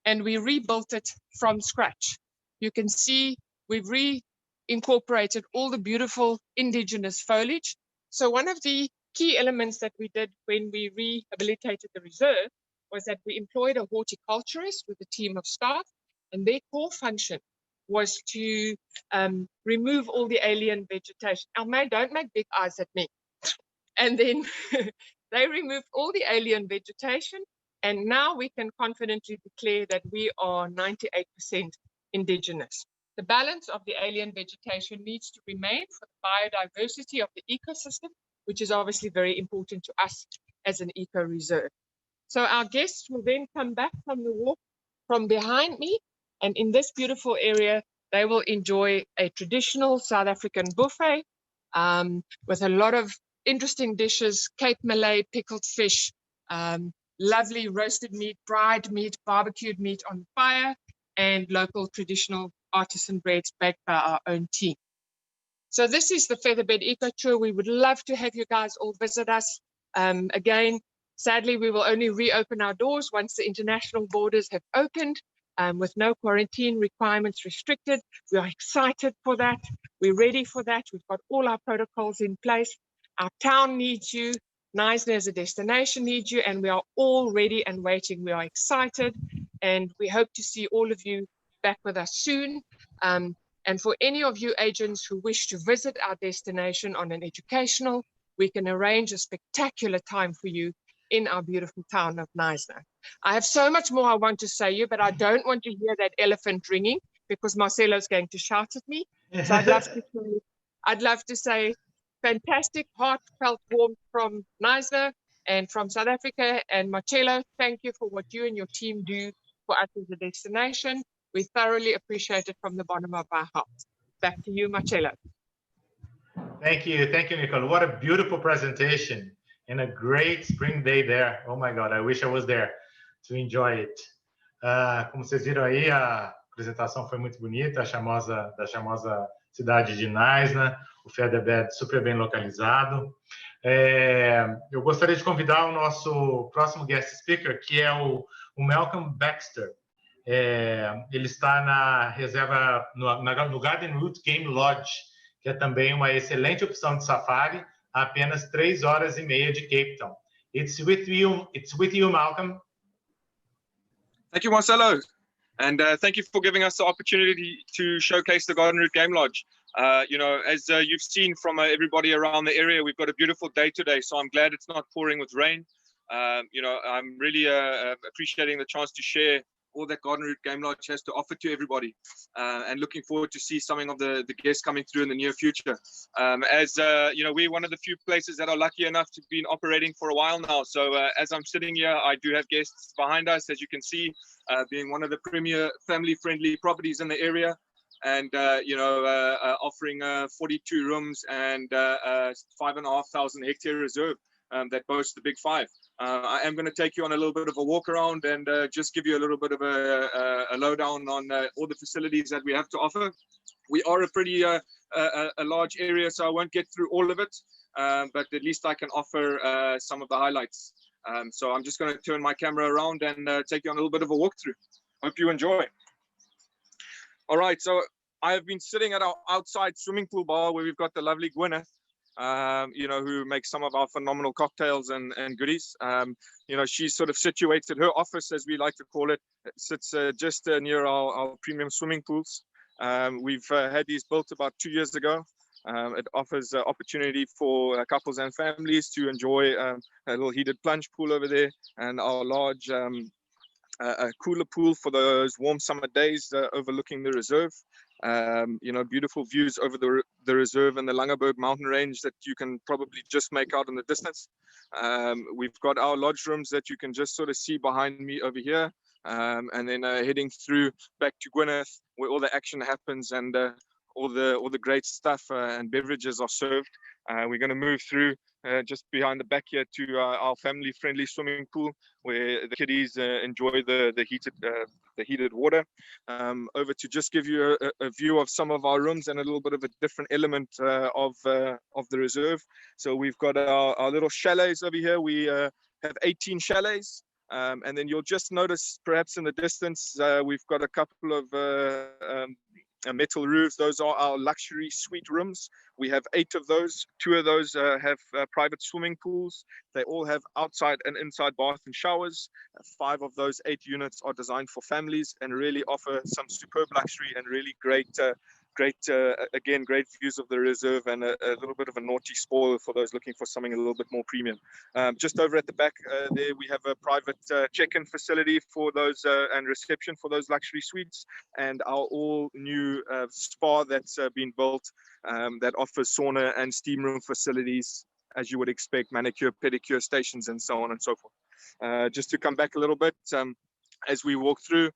G: and we rebuilt it from scratch. You can see we've re-incorporated all the beautiful indigenous foliage. So one of the key elements that we did when we rehabilitated the reserve was that we employed a horticulturist with a team of staff, and their core function was to remove all the alien vegetation. Almay, don't make big eyes at me. And then they removed all the alien vegetation, and now we can confidently declare that we are 98% indigenous. The balance of the alien vegetation needs to remain for the biodiversity of the ecosystem, which is obviously very important to us as an eco reserve. So our guests will then come back from the walk from behind me, and in this beautiful area, they will enjoy a traditional South African buffet with a lot of interesting dishes: Cape Malay, pickled fish, lovely roasted meat, fried meat, barbecued meat on fire, and local traditional artisan breads baked by our own team. So this is the Featherbed Eco Tour. We would love to have you guys all visit us. Again, sadly, we will only reopen our doors once the international borders have opened, with no quarantine requirements restricted. We are excited for that. We're ready for that. We've got all our protocols in place. Our town needs you. Knysna as a destination needs you, and we are all ready and waiting. We are excited, and we hope to see all of you back with us soon. And for any of you agents who wish to visit our destination on an educational, we can arrange a spectacular time for you in our beautiful town of Knysna. I have so much more I want to say you, but I don't want to hear that elephant ringing because Marcelo's going to shout at me. So I'd love to say fantastic, heartfelt warmth from Knysna and from South Africa. And Marcelo, thank you for what you and your team do for us as a destination. We thoroughly appreciate it from the bottom of our hearts. Back to you, Marcelo.
A: Thank you, Nicole. What a beautiful presentation and a great spring day there. Oh my God, I wish I was there to enjoy it. Como vocês viram aí, a apresentação foi muito bonita, da charmosa cidade de Knysna, o Featherbed super bem localizado. Eu gostaria de convidar o nosso próximo guest speaker, que é o Malcolm Baxter. Ele está na reserva, no Garden Route Game Lodge, que é também uma excelente opção de safari, a apenas 3 horas e meia de Cape Town. It's with you, Malcolm.
I: Thank you, Marcelo. And thank you for giving us the opportunity to showcase the Garden Route Game Lodge. You know, as you've seen from everybody around the area, we've got a beautiful day today, so I'm glad it's not pouring with rain. You know, I'm really appreciating the chance to share all that Garden Route Game Lodge has to offer to everybody, and looking forward to see some of the guests coming through in the near future. As you know, we're one of the few places that are lucky enough to be operating for a while now. So as I'm sitting here, I do have guests behind us, as you can see, being one of the premier family-friendly properties in the area, and you know, offering 42 rooms and 5,500 hectare reserve that boasts the Big Five. I am going to take you on a little bit of a walk around and just give you a little bit of a lowdown on all the facilities that we have to offer. We are a pretty a large area, so I won't get through all of it, but at least I can offer some of the highlights. So I'm just going to turn my camera around and take you on a little bit of a walkthrough. Hope you enjoy. All right, so I have been sitting at our outside swimming pool bar where we've got the lovely Gwyneth, you know, who makes some of our phenomenal cocktails and goodies. You know, she's sort of situated, her office, as we like to call it, sits just near our premium swimming pools. We've had these built about 2 years ago. It offers opportunity for couples and families to enjoy a little heated plunge pool over there, and our large a cooler pool for those warm summer days overlooking the reserve. You know, beautiful views over the reserve and the Langeberg mountain range that you can probably just make out in the distance. We've got our lodge rooms that you can just sort of see behind me over here, and then heading through back to Gwyneth, where all the action happens and all the great stuff and beverages are served. We're going to move through just behind the back here to our family-friendly swimming pool, where the kiddies enjoy the heated water. Over to just give you a view of some of our rooms and a little bit of a different element of the reserve. So we've got our little chalets over here. We have 18 chalets. And then you'll just notice perhaps in the distance, we've got a couple of metal roofs. Those are our luxury suite rooms. We have 8 of those. 2 of those have private swimming pools. They all have outside and inside bath and showers. 5 of those 8 units are designed for families and really offer some superb luxury and really great again, great views of the reserve, and a little bit of a naughty spoil for those looking for something a little bit more premium. Just over at the back there, we have a private check-in facility for those and reception for those luxury suites, and our all new spa that's been built that offers sauna and steam room facilities, as you would expect, manicure, pedicure stations, and so on and so forth. Just to come back a little bit, as we walk through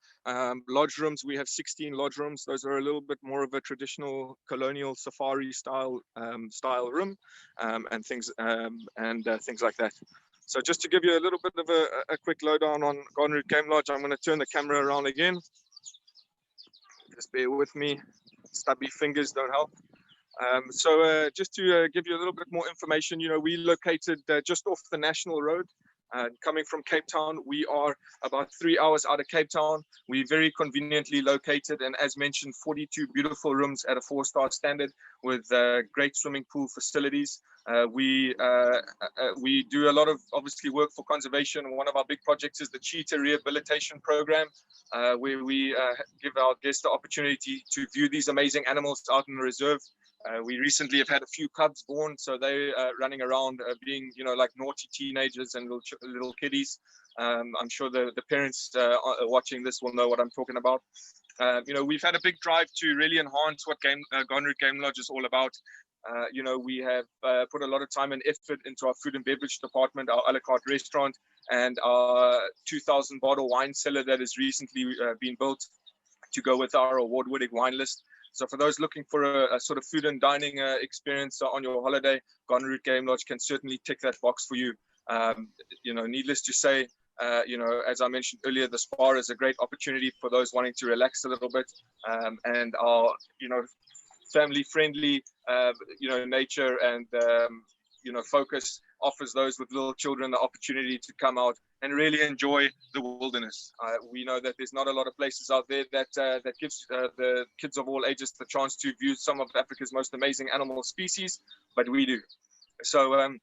I: lodge rooms, we have 16 lodge rooms. Those are a little bit more of a traditional colonial safari style room, and things like that. So just to give you a little bit of a quick lowdown on Garden Route Game Lodge, I'm going to turn the camera around again. Just bear with me. Stubby fingers don't help. So just to give you a little bit more information, you know, we located just off the National Road. Coming from Cape Town, we are about 3 hours out of Cape Town. We're very conveniently located, and as mentioned, 42 beautiful rooms at a 4-star standard with great swimming pool facilities. We do a lot of, obviously, work for conservation. One of our big projects is the cheetah rehabilitation program, where we give our guests the opportunity to view these amazing animals out in the reserve. We recently have had a few cubs born, so they're running around being, you know, like naughty teenagers and little kiddies. I'm sure the parents watching this will know what I'm talking about. You know, we've had a big drive to really enhance what Garden Route Game Lodge is all about. You know, we have put a lot of time and effort into our food and beverage department, our a la carte restaurant, and our 2,000 bottle wine cellar that has recently been built to go with our award-winning wine list. So for those looking for a sort of food and dining experience on your holiday, Garden Route Game Lodge can certainly tick that box for you. You know, needless to say, you know, as I mentioned earlier, the spa is a great opportunity for those wanting to relax a little bit, and our, you know, family-friendly, you know, nature and, you know, focus offers those with little children the opportunity to come out and really enjoy the wilderness. We know that there's not a lot of places out there that that gives the kids of all ages the chance to view some of Africa's most amazing animal species, but we do. So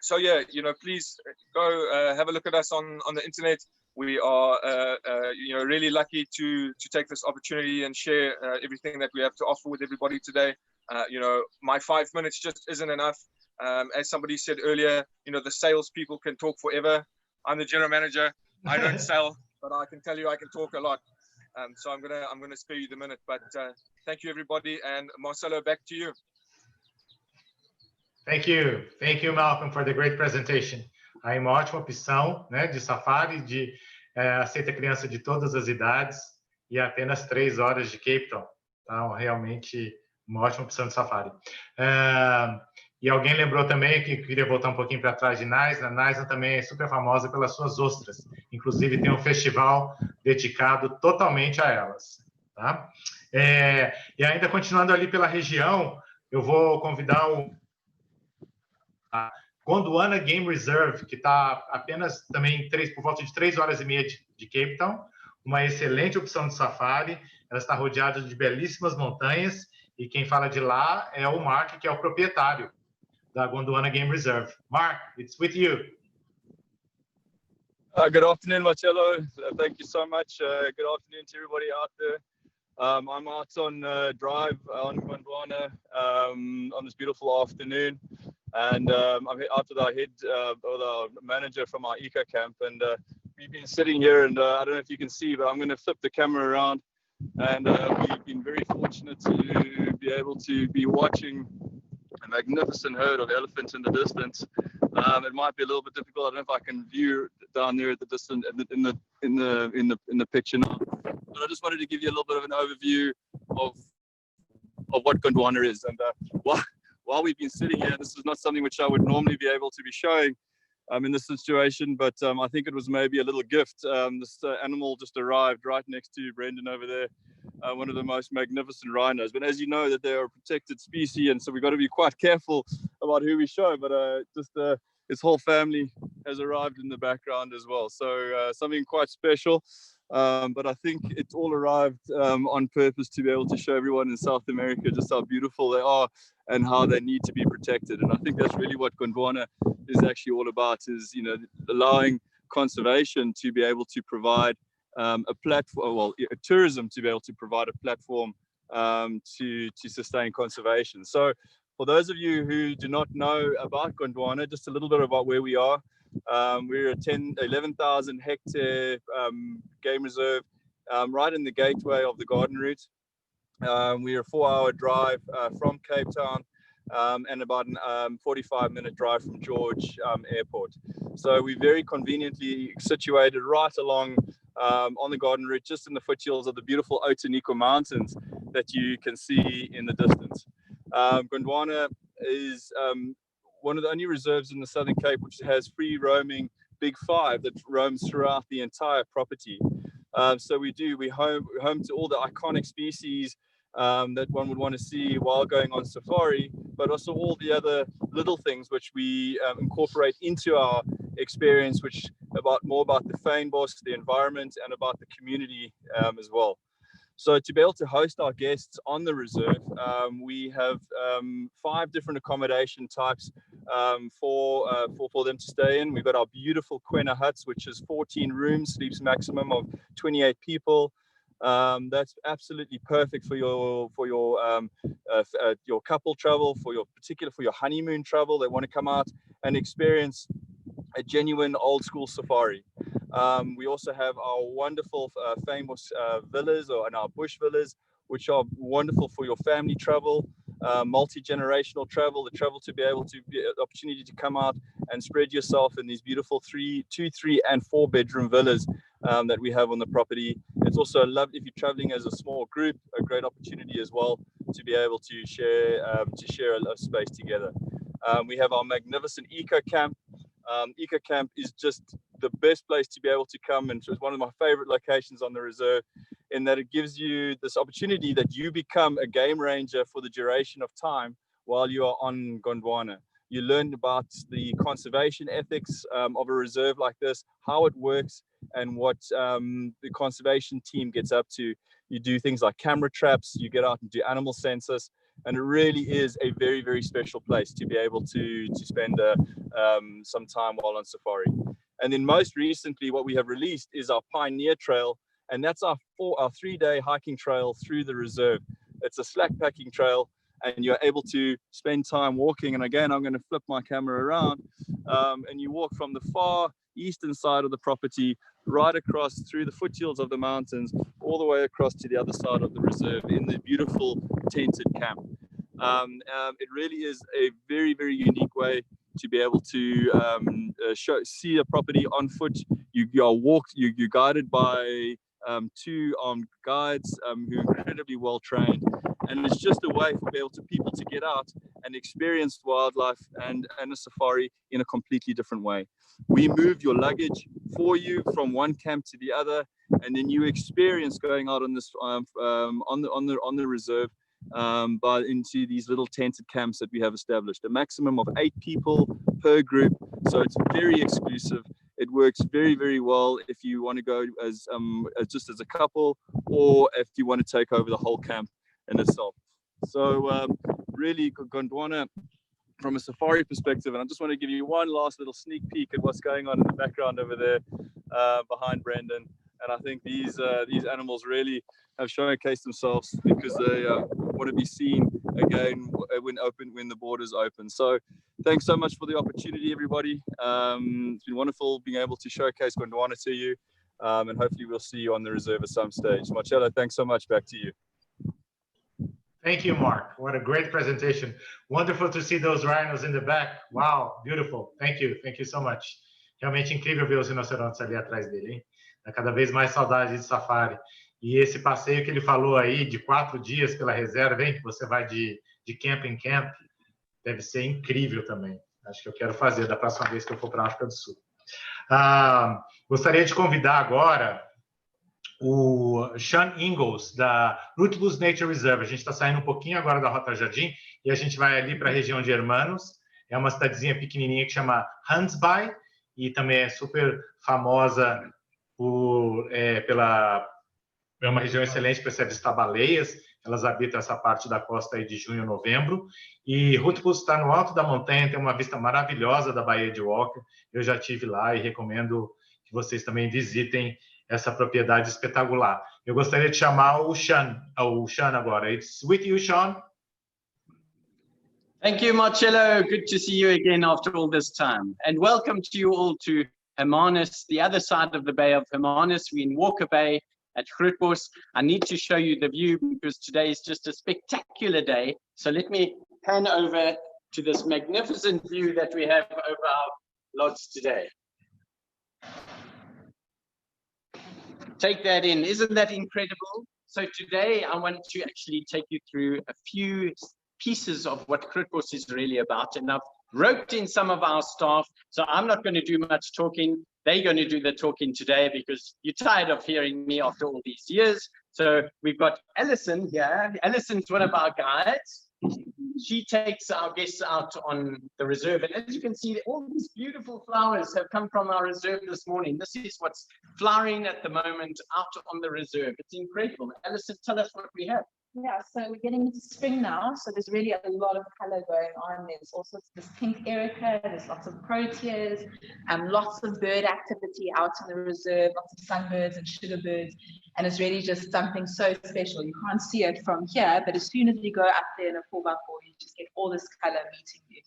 I: So yeah, you know, please go have a look at us on the internet. We are you know, really lucky to take this opportunity and share everything that we have to offer with everybody today. You know, my 5 minutes just isn't enough. As somebody said earlier, you know, the salespeople can talk forever. I'm the general manager. I don't sell, but I can tell you I can talk a lot. So I'm gonna spare you the minute. But thank you, everybody, and Marcelo, back to you.
A: Thank you, Malcolm, for the great presentation. Aí uma ótima opção, né, de safari, aceita criança de todas as idades e apenas 3 horas de Cape Town. Então, realmente uma ótima opção de safari. E alguém lembrou também que queria voltar um pouquinho para trás de Naisna. Naisna também é super famosa pelas suas ostras. Inclusive tem um festival dedicado totalmente a elas. Tá? E ainda continuando ali pela região, eu vou convidar a Gondwana Game Reserve, que está apenas também por volta de 3 horas e meia de Cape Town. Uma excelente opção de safari. Ela está rodeada de belíssimas montanhas. E quem fala de lá é o Mark, que é o proprietário da Gondwana Game Reserve. Mark, it's with you.
J: Good afternoon, Marcelo. Thank you so much. Good afternoon to everybody out there. I'm out on drive on Gondwana on this beautiful afternoon, and I'm out with our with our manager from our eco camp, and we've been sitting here, and I don't know if you can see, but I'm going to flip the camera around, and we've been very fortunate to be able to be watching a magnificent herd of elephants in the distance. It might be a little bit difficult. I don't know if I can view down there at the distance in the picture now. But I just wanted to give you a little bit of an overview of what Gondwana is. And while we've been sitting here, this is not something which I would normally be able to be showing in this situation, but I think it was maybe a little gift. This animal just arrived right next to Brendan over there, one of the most magnificent rhinos. But as you know, that they are a protected species, and so we've got to be quite careful about who we show. But his whole family has arrived in the background as well. So something quite special. But I think it all arrived on purpose to be able to show everyone in South America just how beautiful they are and how they need to be protected. And I think that's really what Gondwana is actually all about, is, you know, allowing conservation to be able to provide a platform, well, tourism to be able to provide a platform to sustain conservation. So for those of you who do not know about Gondwana, just a little bit about where we are. We're a 11,000 hectare game reserve right in the gateway of the garden route. We're a 4-hour drive from Cape Town and about a 45-minute drive from George Airport. So we're very conveniently situated right along on the garden route, just in the foothills of the beautiful Outeniqua Mountains that you can see in the distance. Gondwana is one of the only reserves in the Southern Cape which has free roaming Big Five that roams throughout the entire property. So we're home to all the iconic species that one would want to see while going on safari, but also all the other little things which we incorporate into our experience, which more about the fynbos, the environment, and about the community as well. So to be able to host our guests on the reserve, we have 5 different accommodation types for them to stay in. We've got our beautiful Quena huts, which is 14 rooms, sleeps maximum of 28 people. That's absolutely perfect for your couple travel, for your honeymoon travel. They want to come out and experience a genuine old school safari. We also have our wonderful famous villas and our bush villas, which are wonderful for your family travel, multi-generational travel, the travel to be able to be an opportunity to come out and spread yourself in these beautiful 2, 3, and 4 bedroom villas that we have on the property. It's also lovely if you're traveling as a small group, a great opportunity as well to be able to share a space together. We have our magnificent eco camp. Eco camp is just the best place to be able to come, and it's one of my favorite locations on the reserve, in that it gives you this opportunity that you become a game ranger for the duration of time while you are on Gondwana. You learn about the conservation ethics of a reserve like this, how it works, and what the conservation team gets up to. You do things like camera traps, you get out and do animal census, And it really is a very, very special place to be able to spend some time while on safari. And then most recently, what we have released is our Pioneer Trail, and that's our 3-day hiking trail through the reserve. It's a slack packing trail, and you're able to spend time walking. And again, I'm going to flip my camera around, and you walk from the far eastern side of the property right across through the foothills of the mountains, all the way across to the other side of the reserve in the beautiful tented camp. It really is a very, very unique way to be able to see a property on foot. You're guided by 2 armed guides who are incredibly well trained, and it's just a way for people to get out and experience wildlife and a safari in a completely different way. We move your luggage for you from one camp to the other, and then you experience going out on this on the reserve into these little tented camps that we have established. A maximum of 8 people per group, so it's very exclusive. It works very, very well if you want to go as just as a couple, or if you want to take over the whole camp in itself. So really, Gondwana, from a safari perspective, and I just want to give you one last little sneak peek at what's going on in the background over there behind Brendan. And I think these animals really have showcased themselves because they want to be seen again when the borders open. So thanks so much for the opportunity, everybody. It's been wonderful being able to showcase Gondwana to you, and hopefully we'll see you on the reserve at some stage. Marcelo, thanks so much. Back to you.
A: Thank you, Mark. What a great presentation. Wonderful to see those rhinos in the back. Wow, beautiful. Thank you so much. Realmente incrível ver os rinocerontes ali atrás dele, hein? Dá cada vez mais saudade de safari. E esse passeio que ele falou aí, de 4 dias pela reserva, hein? Que você vai de camp em camp, deve ser incrível também. Acho que eu quero fazer da próxima vez que eu for para a África do Sul. Gostaria de convidar agora o Sean Ingalls, da Roadshow Nature Reserve. A gente está saindo um pouquinho agora da Rota Jardim e a gente vai ali para a região de Hermanus. É uma cidadezinha pequenininha que chama Huntsby e também é super famosa é uma região excelente para se avistar baleias. Elas habitam essa parte da costa aí de junho a novembro. E Roadshow está no alto da montanha, tem uma vista maravilhosa da Baía de Walker. Eu já estive lá e recomendo que vocês também visitem essa propriedade espetacular. Eu gostaria de chamar o Sean agora. It's with you, Sean.
K: Thank you, Marcelo. Good to see you again after all this time. And welcome to you all to Hermanus, the other side of the Bay of Hermanus. We're in Walker Bay at Grootbos. I need to show you the view because today is just a spectacular day. So let me pan over to this magnificent view that we have over our lodge today. Take that in. Isn't that incredible? So today I want to actually take you through a few pieces of what Grootbos is really about. And I've roped in some of our staff, so I'm not going to do much talking. They're going to do the talking today because you're tired of hearing me after all these years. So we've got Alison here. Alison's one of our guides. She takes our guests out on the reserve, and as you can see, all these beautiful flowers have come from our reserve this morning. This is what's flowering at the moment out on the reserve. It's incredible. Alison, tell us what we have.
L: Yeah, so we're getting into spring now, so there's really a lot of color going on. There's also this pink erica, there's lots of proteas, lots of bird activity out in the reserve, lots of sunbirds and sugarbirds, and it's really just something so special. You can't see it from here, but as soon as you go up there in a 4x4, you just get all this color meeting you.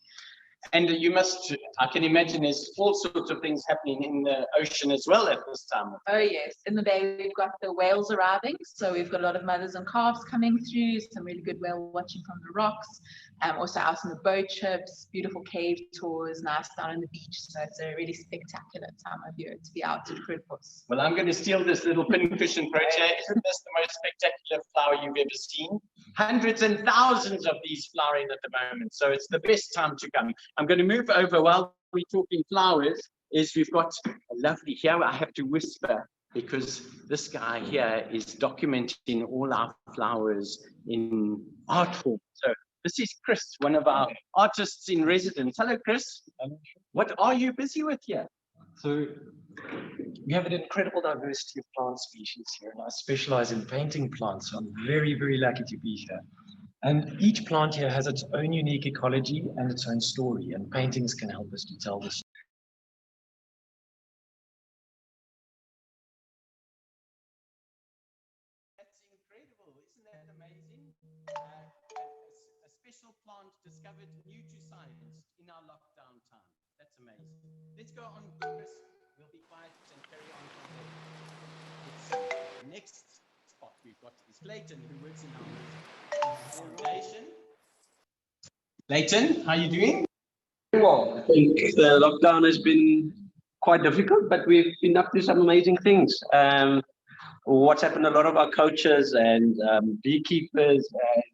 K: And you must, I can imagine there's all sorts of things happening in the ocean as well at this time.
L: Oh yes, in the bay we've got the whales arriving, so we've got a lot of mothers and calves coming through, some really good whale watching from the rocks, also out on the boat trips, beautiful cave tours, nice down on the beach, so it's a really spectacular time of year to be out at Grootbos.
K: Well, I'm going to steal this little pincushion protea. Isn't this the most spectacular flower you've ever seen? Hundreds and thousands of these flowering at the moment, so it's the best time to come. I'm going to move over while we're talking flowers. We've got a lovely, here I have to whisper because this guy here is documenting all our flowers in art form. So this is Chris, one of our artists in residence. Hello, Chris. What are you busy with here?
M: So we have an incredible diversity of plant species here, and I specialize in painting plants, so I'm very, very lucky to be here. And each plant here has its own unique ecology and its own story, and paintings can help us to tell this.
K: That's incredible, isn't that amazing? A special plant discovered new to science in our lockdown time. That's amazing. Let's go on purpose. We'll be quiet and carry on from there. It's next spot we've got is Clayton, who works in our foundation. Clayton, how are you doing?
N: Well, I think the lockdown has been quite difficult, but we've been up to some amazing things. What's happened, a lot of our coaches and beekeepers and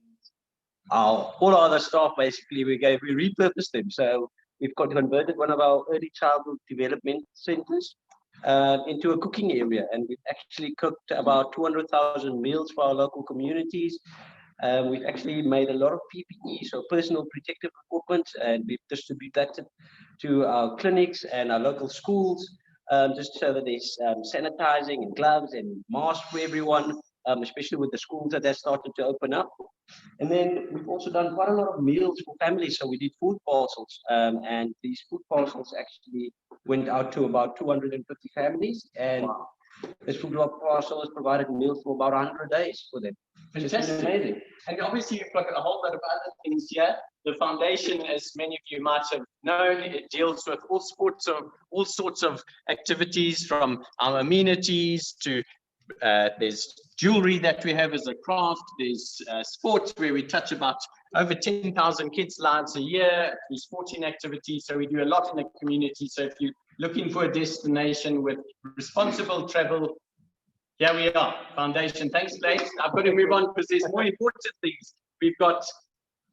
N: all our other staff, basically, we repurposed them. So we've converted one of our early childhood development centers into a cooking area, and we've actually cooked about 200,000 meals for our local communities. We've actually made a lot of PPE, so personal protective equipment, and we've distributed that to our clinics and our local schools, just so that there's sanitizing and gloves and masks for everyone, especially with the schools that have started to open up. And then we've also done quite a lot of meals for families. So we did food parcels, and these food parcels actually went out to about 250 families. And this food parcel has provided meals for about 100 days for them.
K: Fantastic. Amazing. And obviously you've got a whole lot of other things here. The foundation, as many of you might have known, it deals with all sorts of activities, from our amenities to there's jewelry that we have as a craft. There's sports where we touch about over 10,000 kids' lives a year. There's sporting activities, so we do a lot in the community. So if you're looking for a destination with responsible travel, here we are, foundation. Thanks, Blake. I've got to move on because there's more important things. We've got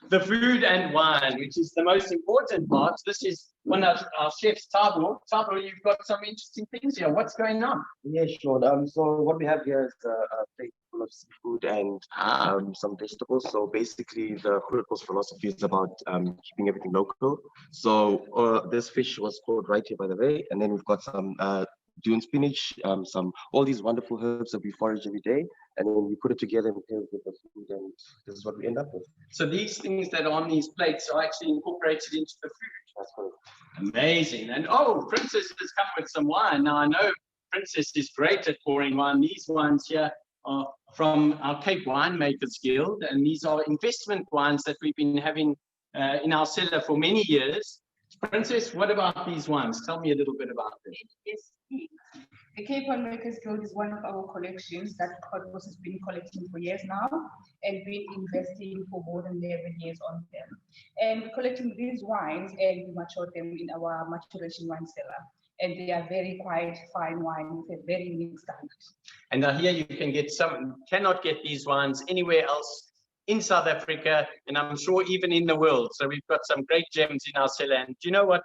K: the food and wine, which is the most important part. This is one of our chefs, Tabo. Tabo, you've got some interesting things here. What's going on?
O: Yeah, sure. So what we have here is a plate full of seafood and some vegetables. So basically, the Grootbos philosophy is about keeping everything local. So this fish was caught right here, by the way, and then we've got some dune spinach, all these wonderful herbs that we forage every day, and then we put it together and pair it with the food, and this is what we end up with.
K: So these things that are on these plates are actually incorporated into the food.
O: That's correct.
K: Amazing. And oh, Princess has come with some wine. Now I know Princess is great at pouring wine. These wines here are from our Cape Winemakers Guild, and these are investment wines that we've been having in our cellar for many years. Princess, what about these wines? Tell me a little bit about them.
L: Yes, the Cape Winemakers Guild is one of our collections that Grootbos has been collecting for years now and been investing for more than 11 years on them. And we're collecting these wines and we mature them in our maturation wine cellar. And they are very quite fine wine with a very unique standard.
K: And now here you can get cannot get these wines anywhere else in South Africa, and I'm sure even in the world. So we've got some great gems in our cellar. And do you know what?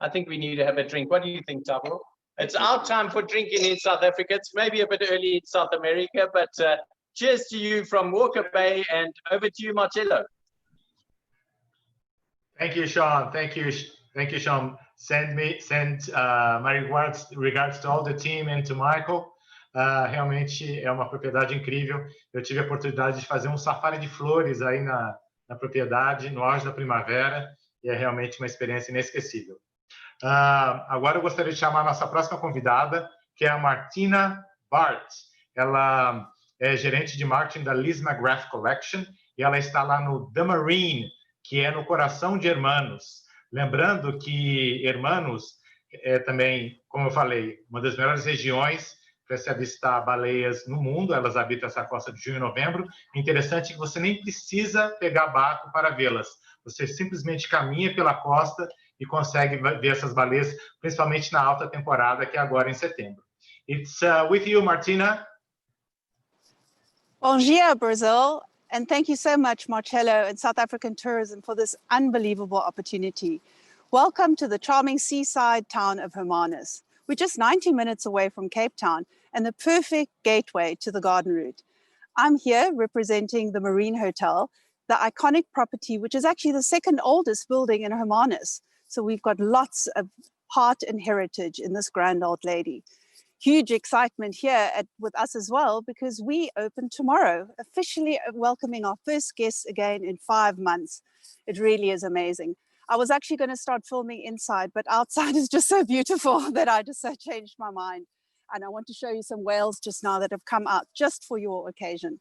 K: I think we need to have a drink. What do you think, Tabo? It's our time for drinking in South Africa. It's maybe a bit early in South America, but cheers to you from Walker Bay, and over to you, Marcelo.
A: Thank you, Sean. Thank you, Sean. Send my regards to all the team and to Michael. Realmente é uma propriedade incrível. Eu tive a oportunidade de fazer safari de flores aí na propriedade, no auge da primavera, e é realmente uma experiência inesquecível. Agora eu gostaria de chamar a nossa próxima convidada, que é a Martina Bart. Ela é gerente de marketing da Liz McGrath Collection, e ela está lá no The Marine, que é no coração de Hermanus. Lembrando que Hermanus é também, como eu falei, uma das melhores regiões para se avistar baleias no mundo. Elas habitam essa costa de junho e novembro. Interessante que você nem precisa pegar barco para vê-las. Você simplesmente caminha pela costa e consegue ver essas baleias, principalmente na alta temporada, que é agora em setembro. It's with you, Martina.
P: Bom dia, Brazil. And thank you so much, Marcello and South African Tourism, for this unbelievable opportunity. Welcome to the charming seaside town of Hermanus. We're just 90 minutes away from Cape Town and the perfect gateway to the garden route. I'm here representing the Marine Hotel, the iconic property, which is actually the second oldest building in Hermanus. So we've got lots of heart and heritage in this grand old lady. huge excitement here with us as well, because we open tomorrow, officially welcoming our first guests again in 5 months. It really is amazing. I was actually going to start filming inside, but outside is just so beautiful that I just changed my mind. And I want to show you some whales just now that have come out just for your occasion.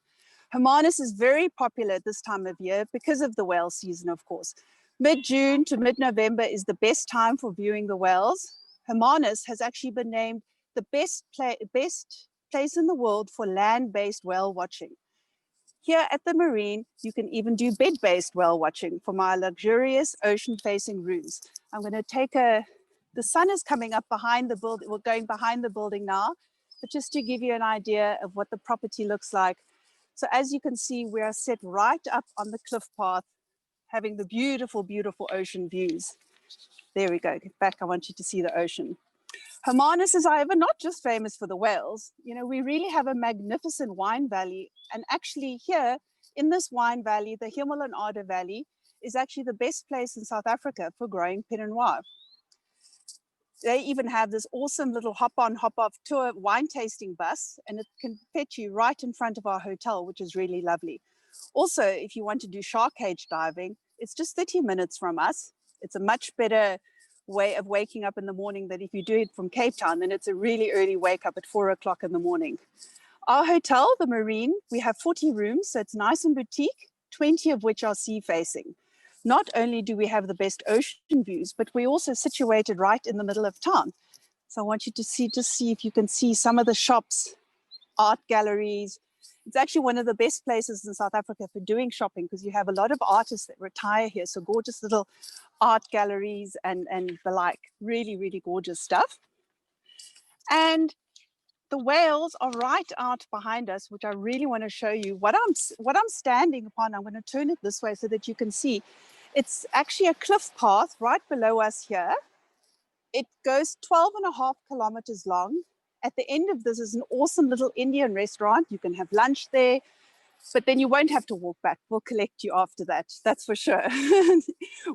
P: Hermanus is very popular at this time of year because of the whale season, of course. Mid-June to mid-November is the best time for viewing the whales. Hermanus has actually been named the best place in the world for land-based whale watching. Here at the Marine, you can even do bed-based whale watching from our luxurious ocean-facing rooms. I'm going to take the sun is coming up behind the building. We're going behind the building now, but just to give you an idea of what the property looks like. So as you can see, we are set right up on the cliff path, having the beautiful, beautiful ocean views. There we go. Get back. I want you to see the ocean. Hermanus is, however, not just famous for the whales. You know, we really have a magnificent wine valley. And actually here in this wine valley, the Hemel and Adder Valley is actually the best place in South Africa for growing Pinot Noir. They even have this awesome little hop-on, hop-off tour wine tasting bus, and it can fetch you right in front of our hotel, which is really lovely. Also, if you want to do shark cage diving, it's just 30 minutes from us. It's a much better way of waking up in the morning than if you do it from Cape Town, then it's a really early wake up at 4 o'clock in the morning. Our hotel, the Marine, we have 40 rooms, so it's nice and boutique, 20 of which are sea facing. Not only do we have the best ocean views, but we're also situated right in the middle of town. So I want you to see if you can see some of the shops, art galleries. It's actually one of the best places in South Africa for doing shopping because you have a lot of artists that retire here. So gorgeous little art galleries and the like, really, really gorgeous stuff. And the whales are right out behind us, which I really want to show you. What I'm standing upon, I'm going to turn it this way so that you can see. It's actually a cliff path right below us here. It goes 12.5 kilometers long. At the end of this is an awesome little Indian restaurant. You can have lunch there, but then you won't have to walk back. We'll collect you after that, that's for sure.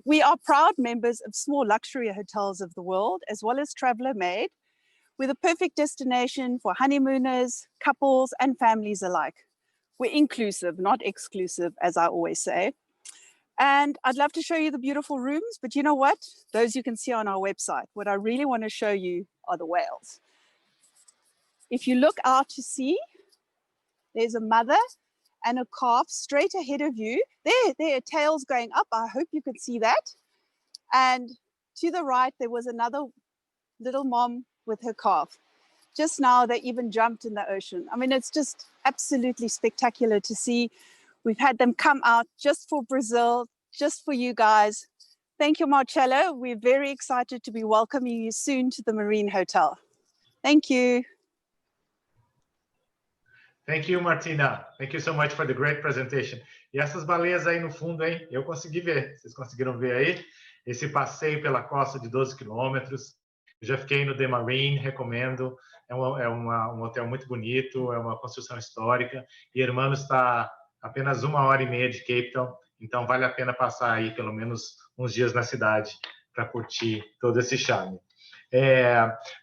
P: We are proud members of Small Luxury Hotels of the World, as well as Traveler Made. We're the perfect destination for honeymooners, couples, and families alike. We're inclusive, not exclusive, as I always say. And I'd love to show you the beautiful rooms, but you know what? Those you can see on our website. What I really want to show you are the whales. If you look out to sea, there's a mother and a calf straight ahead of you. Their tails going up. I hope you can see that. And to the right, there was another little mom with her calf. Just now, they even jumped in the ocean. I mean, it's just absolutely spectacular to see. We've had them come out just for Brazil, just for you guys. Thank you, Marcello. We're very excited to be welcoming you soon to the Marine Hotel. Thank you.
A: Thank you, Martina. Thank you so much for the great presentation. E essas baleias aí no fundo, hein? Eu consegui ver. Vocês conseguiram ver aí? Esse passeio pela costa de 12 quilômetros. Eu já fiquei no The Marine, recomendo. É um hotel muito bonito, é uma construção histórica. E Hermanus está apenas 1h30 de Cape Town, então vale a pena passar aí pelo menos uns dias na cidade para curtir todo esse charme.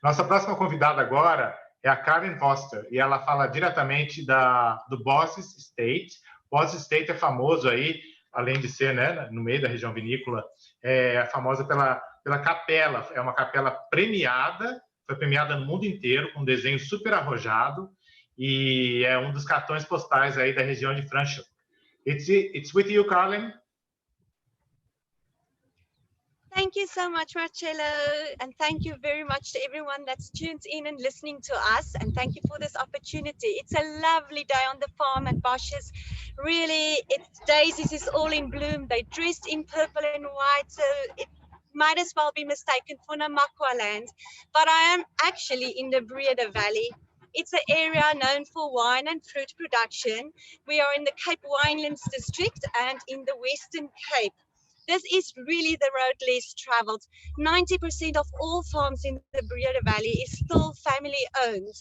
A: Nossa próxima convidada agora é a Karen Foster, e ela fala diretamente do Bosses Estate. Bosses Estate é famoso aí, além de ser, né, no meio da região vinícola, é famosa pela capela. É uma capela premiada, foi premiada no mundo inteiro, com um desenho super arrojado, e é um dos cartões postais aí da região de Franschhoek. It's with you, Karen.
Q: Thank you so much, Marcello, and thank you very much to everyone that's tuned in and listening to us, and thank you for this opportunity. It's a lovely day on the farm at Bosch's. Really, daisies is all in bloom. They're dressed in purple and white, so it might as well be mistaken for Namakwa land. But I am actually in the Breede Valley. It's an area known for wine and fruit production. We are in the Cape Winelands district and in the Western Cape. This is really the road less traveled. 90% of all farms in the Breede Valley is still family owned.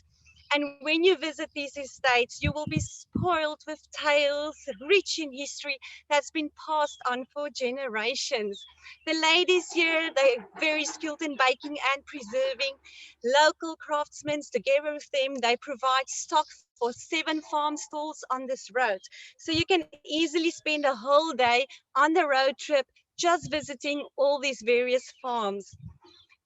Q: And when you visit these estates, you will be spoiled with tales rich in history that's been passed on for generations. The ladies here, they're very skilled in baking and preserving. Local craftsmen, together with them, they provide stock for 7 farm stalls on this road. So you can easily spend a whole day on the road trip just visiting all these various farms.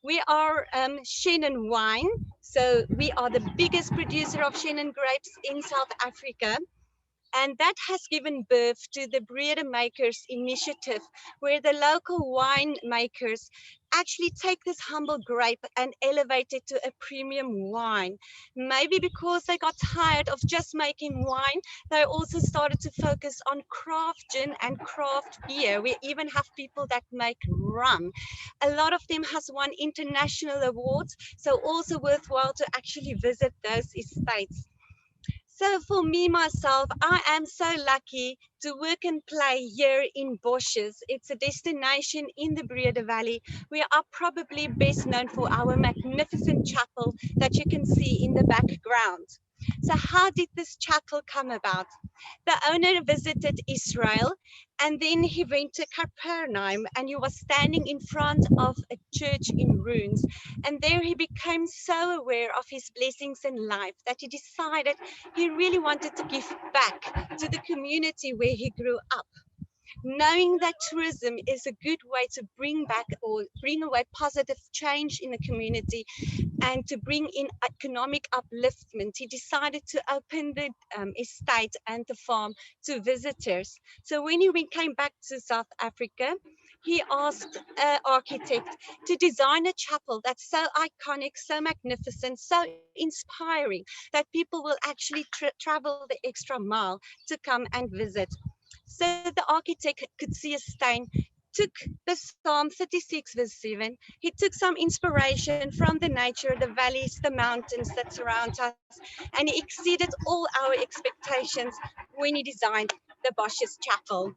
Q: We are Shannon Wine, so we are the biggest producer of Shannon grapes in South Africa. And that has given birth to the Breeder Makers Initiative, where the local winemakers actually take this humble grape and elevate it to a premium wine. Maybe because they got tired of just making wine, they also started to focus on craft gin and craft beer. We even have people that make rum. A lot of them has won international awards, so also worthwhile to actually visit those estates. So for me, myself, I am so lucky to work and play here in Bosjes. It's a destination in the Breede Valley. We are probably best known for our magnificent chapel that you can see in the background. So how did this chapel come about? The owner visited Israel and then he went to Capernaum and he was standing in front of a church in ruins. And there he became so aware of his blessings in life that he decided he really wanted to give back to the community where he grew up. Knowing that tourism is a good way to bring back or bring away positive change in the community and to bring in economic upliftment, he decided to open the estate and the farm to visitors. So when he came back to South Africa, he asked an architect to design a chapel that's so iconic, so magnificent, so inspiring that people will actually travel the extra mile to come and visit. So the architect could see a stain, took the Psalm 36 verse 7. He took some inspiration from the nature, the valleys, the mountains that surround us, and he exceeded all our expectations when he designed the Bosjes Chapel.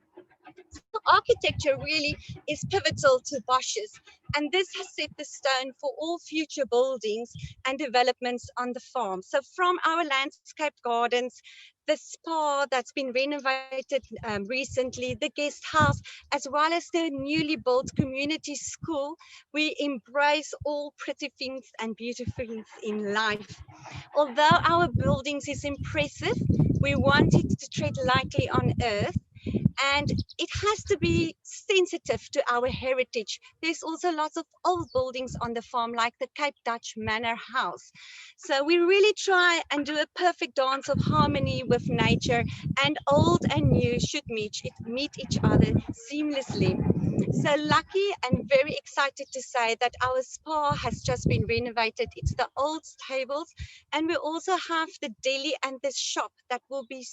Q: So architecture really is pivotal to Bosjes, and this has set the stone for all future buildings and developments on the farm. So from our landscape gardens, the spa that's been renovated recently, the guest house, as well as the newly built community school, we embrace all pretty things and beautiful things in life. Although our buildings is impressive, we wanted to tread lightly on earth, and it has to be sensitive to our heritage. There's also lots of old buildings on the farm, like the Cape Dutch Manor House. So we really try and do a perfect dance of harmony with nature, and old and new should meet each other seamlessly. So lucky and very excited to say that our spa has just been renovated. It's the old stables, and we also have the deli and the shop that will be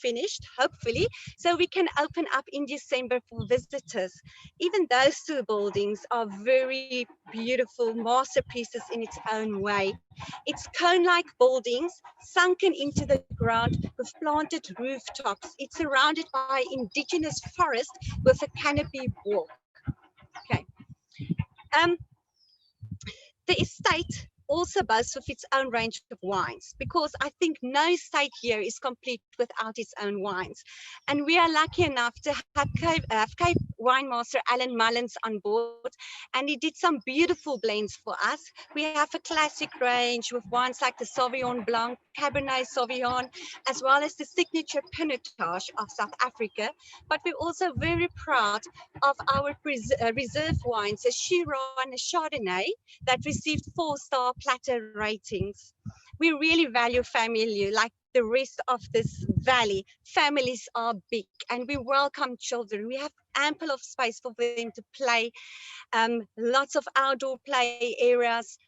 Q: finished, hopefully, so we can open up in December for visitors. Even those 2 buildings are very beautiful masterpieces in its own way. It's cone-like buildings sunken into the ground with planted rooftops. It's surrounded by indigenous forest with a canopy walk. Okay. The estate also boasts of its own range of wines, because I think no estate here is complete without its own wines. And we are lucky enough to have Cape wine master Alan Mullins on board, and he did some beautiful blends for us. We have a classic range with wines like the Sauvignon Blanc, Cabernet Sauvignon, as well as the signature Pinotage of South Africa. But we're also very proud of our reserve wines, a Shiraz and a Chardonnay, that received 4-star platter ratings. We really value family, like the rest of this valley. Families are big and we welcome children. We have ample of space for them to play, lots of outdoor play areas.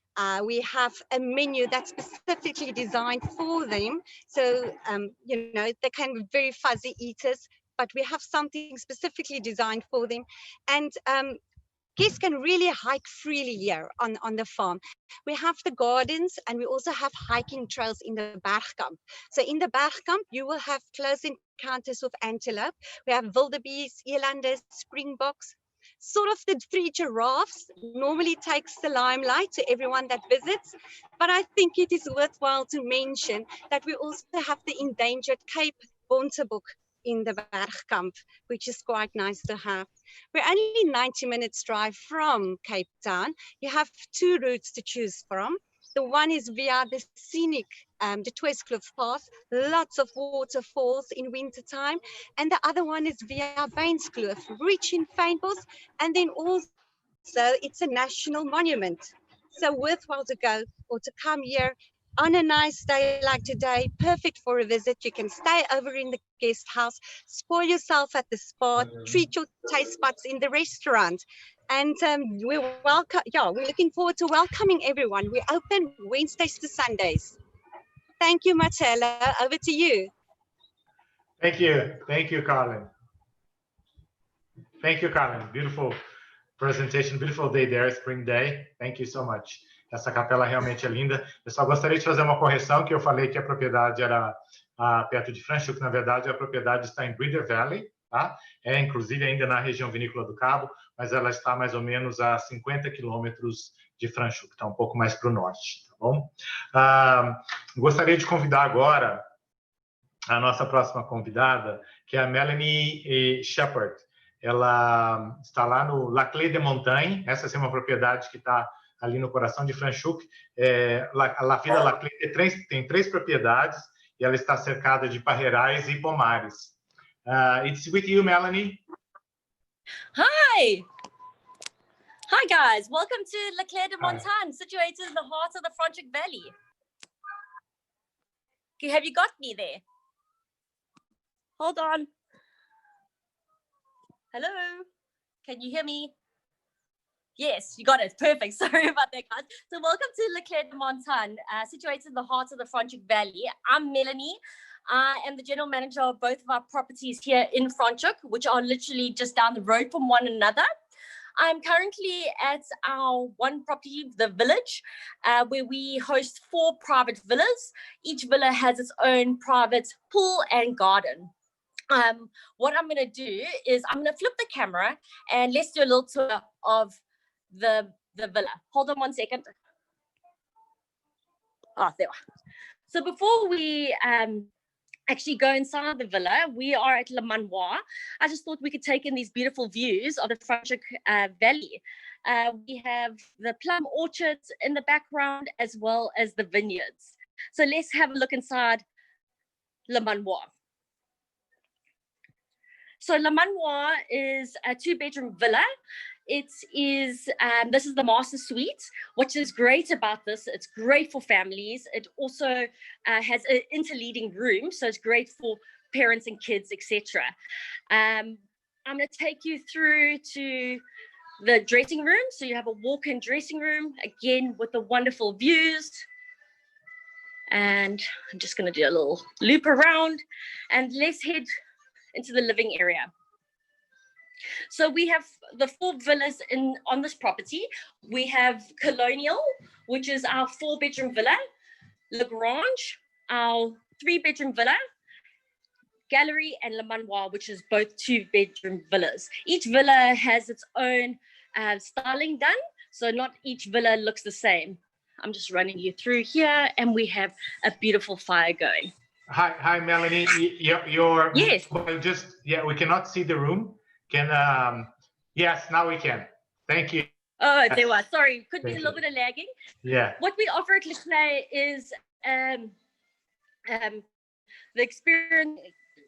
Q: We have a menu that's specifically designed for them. So, you know, they can be very fuzzy eaters, but we have something specifically designed for them. And kids can really hike freely here on the farm. We have the gardens, and we also have hiking trails in the Bergkamp. So in the Bergkamp, you will have close encounters with antelope. We have wildebeest, elanders, springboks. sort of the three giraffes normally takes the limelight to everyone that visits, but I think it is worthwhile to mention that we also have the endangered Cape Bontebok in the Bergkamp, which is quite nice to have. We're only 90 minutes drive from Cape Town. You have two routes to choose from. The one is via the scenic, the Tweeskloof Pass, lots of waterfalls in wintertime. And the other one is via Bainskloof, rich in fynbos. And then also it's a national monument. So worthwhile to go or to come here on a nice day like today, perfect for a visit. You can stay over in the guest house, spoil yourself at the spa, treat your taste buds in the restaurant. And we're looking forward to welcoming everyone. We're open Wednesdays to Sundays. Thank you, Marcelo. Over to you.
A: Thank you, Carlin. Thank you, Carlin. Beautiful presentation, beautiful day there, spring day. Thank you so much. Essa capela realmente é linda. Eu só gostaria de fazer uma correção, que eu falei que a propriedade era perto de Franschhoek. Na verdade, a propriedade está em Breeder Valley, tá? É, inclusive, ainda na região vinícola do Cabo, mas ela está mais ou menos a 50 quilômetros de Franschhoek, está um pouco mais para o norte, tá bom? Gostaria de convidar agora a nossa próxima convidada, que é a Melanie Shepard. Ela está lá no La Clé de Montagne. Essa é uma propriedade que está ali no coração de Franschhoek. A Vila La Clé tem três propriedades e ela está cercada de parreirais e pomares. It's with you, Melanie.
R: Hi. Hi, guys. Welcome to La Clé de Montagne, situated in the heart of the Franschhoek Valley. Okay, have you got me there? Hold on. Hello, can you hear me? Yes, you got it. Perfect. Sorry about that, guys. So welcome to La Clé de Montagne, situated in the heart of the Franschhoek Valley. I'm Melanie. I am the general manager of both of our properties here in Franschhoek, which are literally just down the road from one another. I'm currently at our one property, the village, where we host 4 private villas. Each villa has its own private pool and garden. What I'm going to do is I'm going to flip the camera and let's do a little tour of the villa. Hold on one second. Oh, there we are. So before we actually go inside the villa, we are at Le Manoir. I just thought we could take in these beautiful views of the Franschhoek Valley. We have the plum orchards in the background as well as the vineyards. So let's have a look inside Le Manoir. So Le Manoir is a 2-bedroom villa. It is, this is the master suite. What is great about this, it's great for families. It also has an interleading room, so it's great for parents and kids, etc. I'm going to take you through to the dressing room. So you have a walk-in dressing room, again, with the wonderful views. And I'm just going to do a little loop around and let's head into the living area. So we have the 4 villas on this property. We have Colonial, which is our 4-bedroom villa, Lagrange, our 3-bedroom villa, Gallery, and Le Manoir, which is both 2-bedroom villas. Each villa has its own styling done, so not each villa looks the same. I'm just running you through here, and we have a beautiful fire going.
A: Hi, Melanie.
R: Yes.
A: We cannot see the room. Yes, now we can. Thank you.
R: Oh, there was. Sorry, could be a little bit of lagging.
A: Yeah.
R: What we offer at Le Clé is the experience.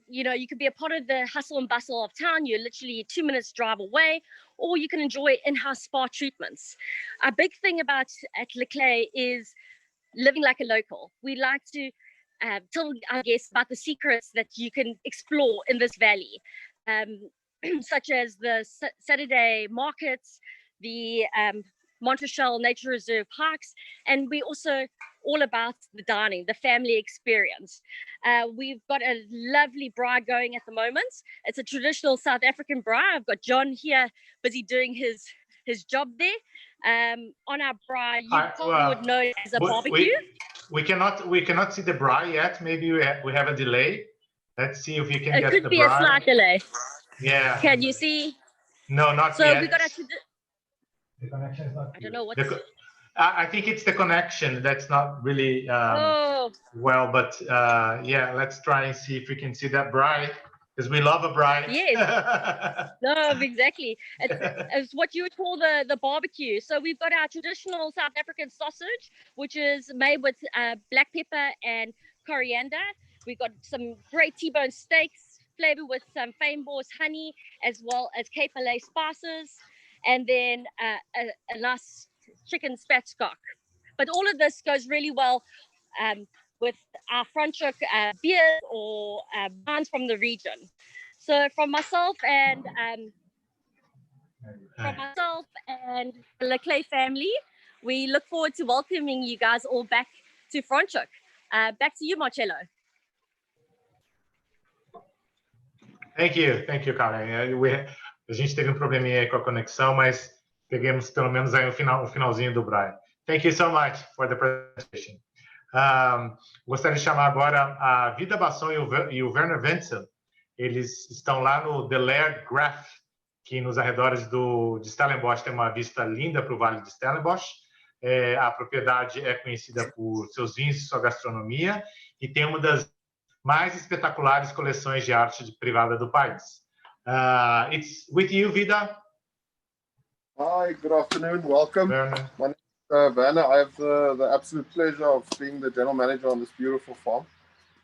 R: You know, you could be a part of the hustle and bustle of town. You're literally 2 minutes drive away, or you can enjoy in-house spa treatments. A big thing about at Le Clé is living like a local. We like to tell our guests about the secrets that you can explore in this valley, such as the Saturday markets, the Montrachel Nature Reserve parks, and we also all about the dining, the family experience. We've got a lovely braai going at the moment. It's a traditional South African braai. I've got John here busy doing his job there. On our braai, you probably would know it as a barbecue.
A: We cannot see the braai yet. Maybe we have a delay. Let's see if you can get the braai.
R: It could be a slight delay.
A: Yeah.
R: Can you see?
A: No, not
R: So
A: yet.
R: we got our
A: The connection is not.
R: I don't know what.
A: I think it's the connection that's not really well, but yeah, let's try and see if we can see that bride, because we love a bride.
R: Yes. No, exactly. It's what you would call the barbecue. So we've got our traditional South African sausage, which is made with black pepper and coriander. We've got some great T-bone steaks flavored with some fynbos honey, as well as Cape Malay spices, and then a nice chicken spatchcock. But all of this goes really well with our Franschhoek beers or wines from the region. So from myself and the Leclerc family, we look forward to welcoming you guys all back to Franschhoek. Back to you, Marcello.
A: Thank you, Karen. A gente teve probleminha aí com a conexão, mas pegamos pelo menos aí o finalzinho do Brian. Thank you so much for the presentation. Gostaria de chamar agora a Vida Basson e o Werner Wenzel. Eles estão lá no The Lair Graph, que nos arredores de Stellenbosch tem uma vista linda para o Vale de Stellenbosch. A propriedade é conhecida por seus vinhos e sua gastronomia e tem uma das mais espetaculares coleções de arte privada do país. It's with you, Vida.
S: Hi, good afternoon. Welcome.
A: Werner.
S: My name is Werner. I have the absolute pleasure of being the general manager on this beautiful farm.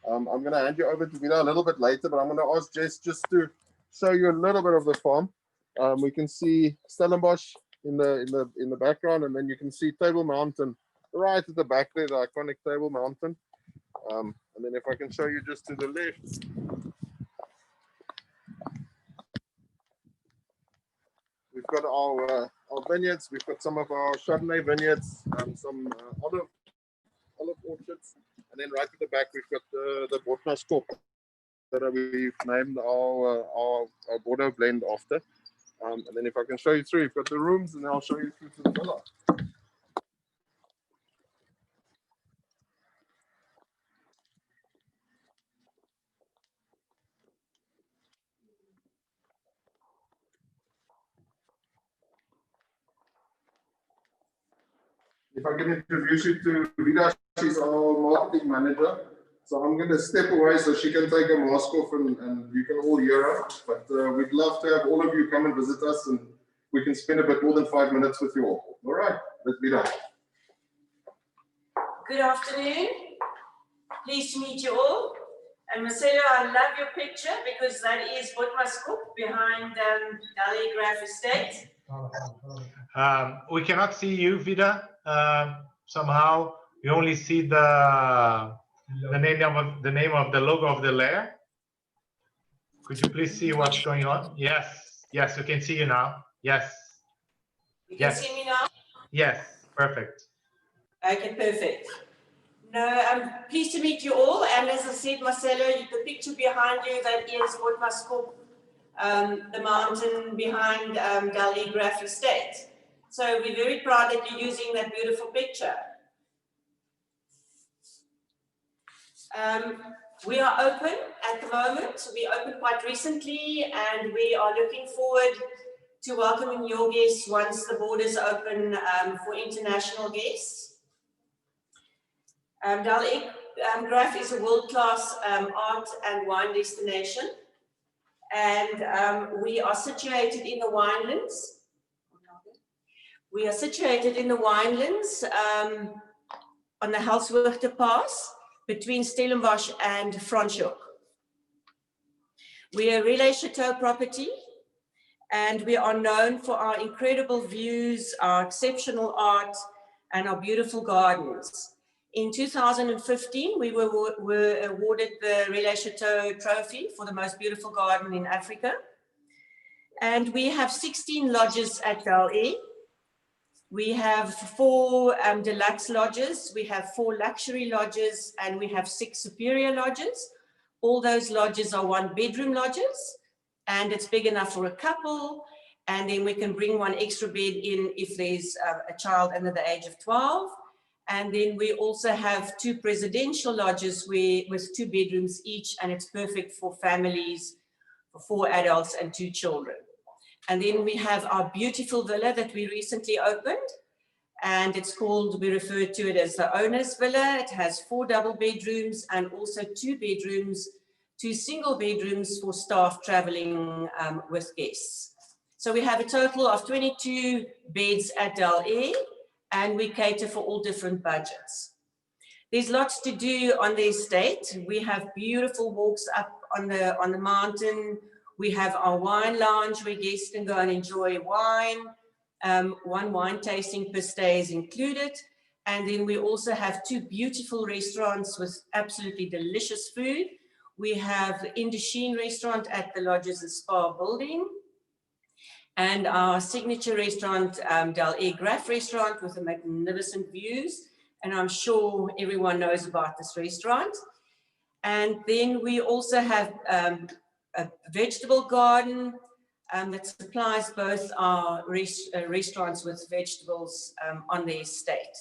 S: I'm going to hand you over to Vida a little bit later, but I'm going to ask Jess just to show you a little bit of the farm. We can see Stellenbosch in the background, and then you can see Table Mountain right at the back there, the iconic Table Mountain. And then if I can show you just to the left. We've got our vineyards. We've got some of our Chardonnay vineyards, some olive orchards, and then right at the back we've got the Botmaskop that we've named our Bordeaux blend after. And then if I can show you through, you've got the rooms, and I'll show you through to the villa. If I can introduce you to Vida, she's our marketing manager. So I'm going to step away so she can take a mask off and you can all hear her. But we'd love to have all of you come and visit us, and we can spend a bit more than 5 minutes with you all. All right, let's be done.
T: Good afternoon. Pleased to meet you all. And Marcelo, I love your picture because that is Botmaskop behind Dali Graf Estate.
A: We cannot see you, Vida. Somehow we only see the name of the logo of the lair. Could you please see what's going on? Yes, we can see you now. Yes.
T: You can see me now?
A: Yes, perfect.
T: Okay, perfect. No, I'm pleased to meet you all. And as I said, Marcelo, the picture behind you, that is Botmaskop, the mountain behind Dali Graf Estate. So we're very proud that you're using that beautiful picture. We are open at the moment. We opened quite recently, and we are looking forward to welcoming your guests once the borders open for international guests. Dali Graf is a world-class art and wine destination, and we are situated in the winelands. We are situated in the winelands on the Helshoogte Pass between Stellenbosch and Franschhoek. We are a Relais Chateau property, and we are known for our incredible views, our exceptional art, and our beautiful gardens. In 2015, we were awarded the Relais Chateau trophy for the most beautiful garden in Africa. And we have 16 lodges at Dali. We have 4 deluxe lodges, we have 4 luxury lodges, and we have 6 superior lodges. All those lodges are 1-bedroom lodges, and it's big enough for a couple, and then we can bring 1 extra bed in if there's a child under the age of 12. And then we also have 2 presidential lodges with 2 bedrooms each, and it's perfect for families, for 4 adults and 2 children. And then we have our beautiful villa that we recently opened. And it's called, we refer to it as the owner's villa. It has 4 double bedrooms and also 2 bedrooms, 2 single bedrooms for staff traveling with guests. So we have a total of 22 beds at Del Air, and we cater for all different budgets. There's lots to do on the estate. We have beautiful walks up on the mountain. We have our wine lounge where guests can go and enjoy wine. 1 wine tasting per stay is included. And then we also have 2 beautiful restaurants with absolutely delicious food. We have the Indochine restaurant at the Lodges and Spa building, and our signature restaurant, Del Air Graf restaurant, with the magnificent views. And I'm sure everyone knows about this restaurant. And then we also have a vegetable garden that supplies both our restaurants with vegetables on the estate.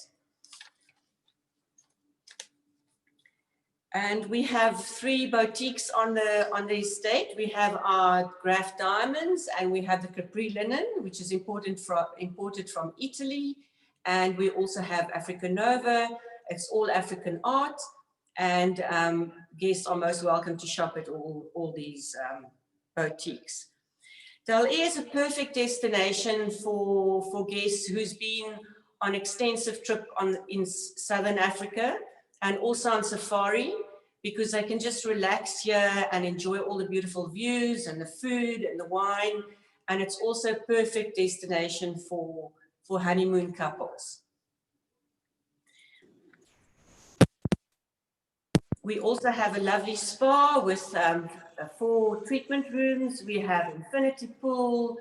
T: And we have 3 boutiques on the estate. We have our Graf diamonds, and we have the Capri linen, which is imported from Italy. And we also have Africa Nova. It's all African art, and guests are most welcome to shop at all these boutiques. Del Air is a perfect destination for guests who's been on extensive trip in Southern Africa and also on safari, because they can just relax here and enjoy all the beautiful views and the food and the wine. And it's also a perfect destination for honeymoon couples. We also have a lovely spa with 4 treatment rooms. We have infinity pool,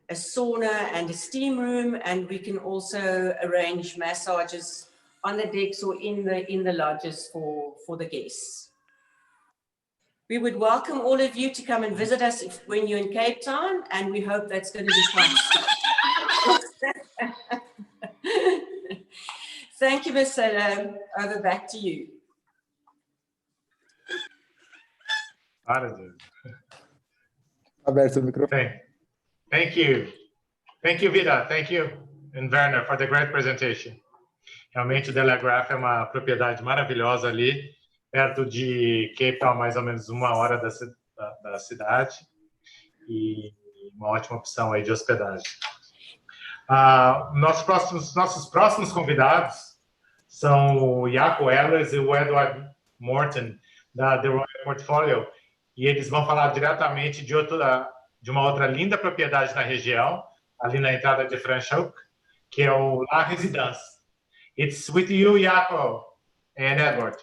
T: a sauna and a steam room, and we can also arrange massages on the decks or in the lodges for the guests. We would welcome all of you to come and visit us when you're in Cape Town, and we hope that's going to be fun. Thank you, Marcelo. Over back to you.
C: Aberto o microfone.
A: Thank you. Thank you, Vida. Thank you, and Werner, for the great presentation. Realmente, o Del Air Graf é uma propriedade maravilhosa ali, perto de Cape Town, mais ou menos 1 hora da cidade, e uma ótima opção aí de hospedagem. Nossos próximos convidados são o Jaco Ehlers e o Edward Morton, da The Royal Portfolio, e eles vão falar diretamente de uma outra linda propriedade na região, ali na entrada de Franschhoek, que é o La Résidence. It's with you, Jaco and Edward.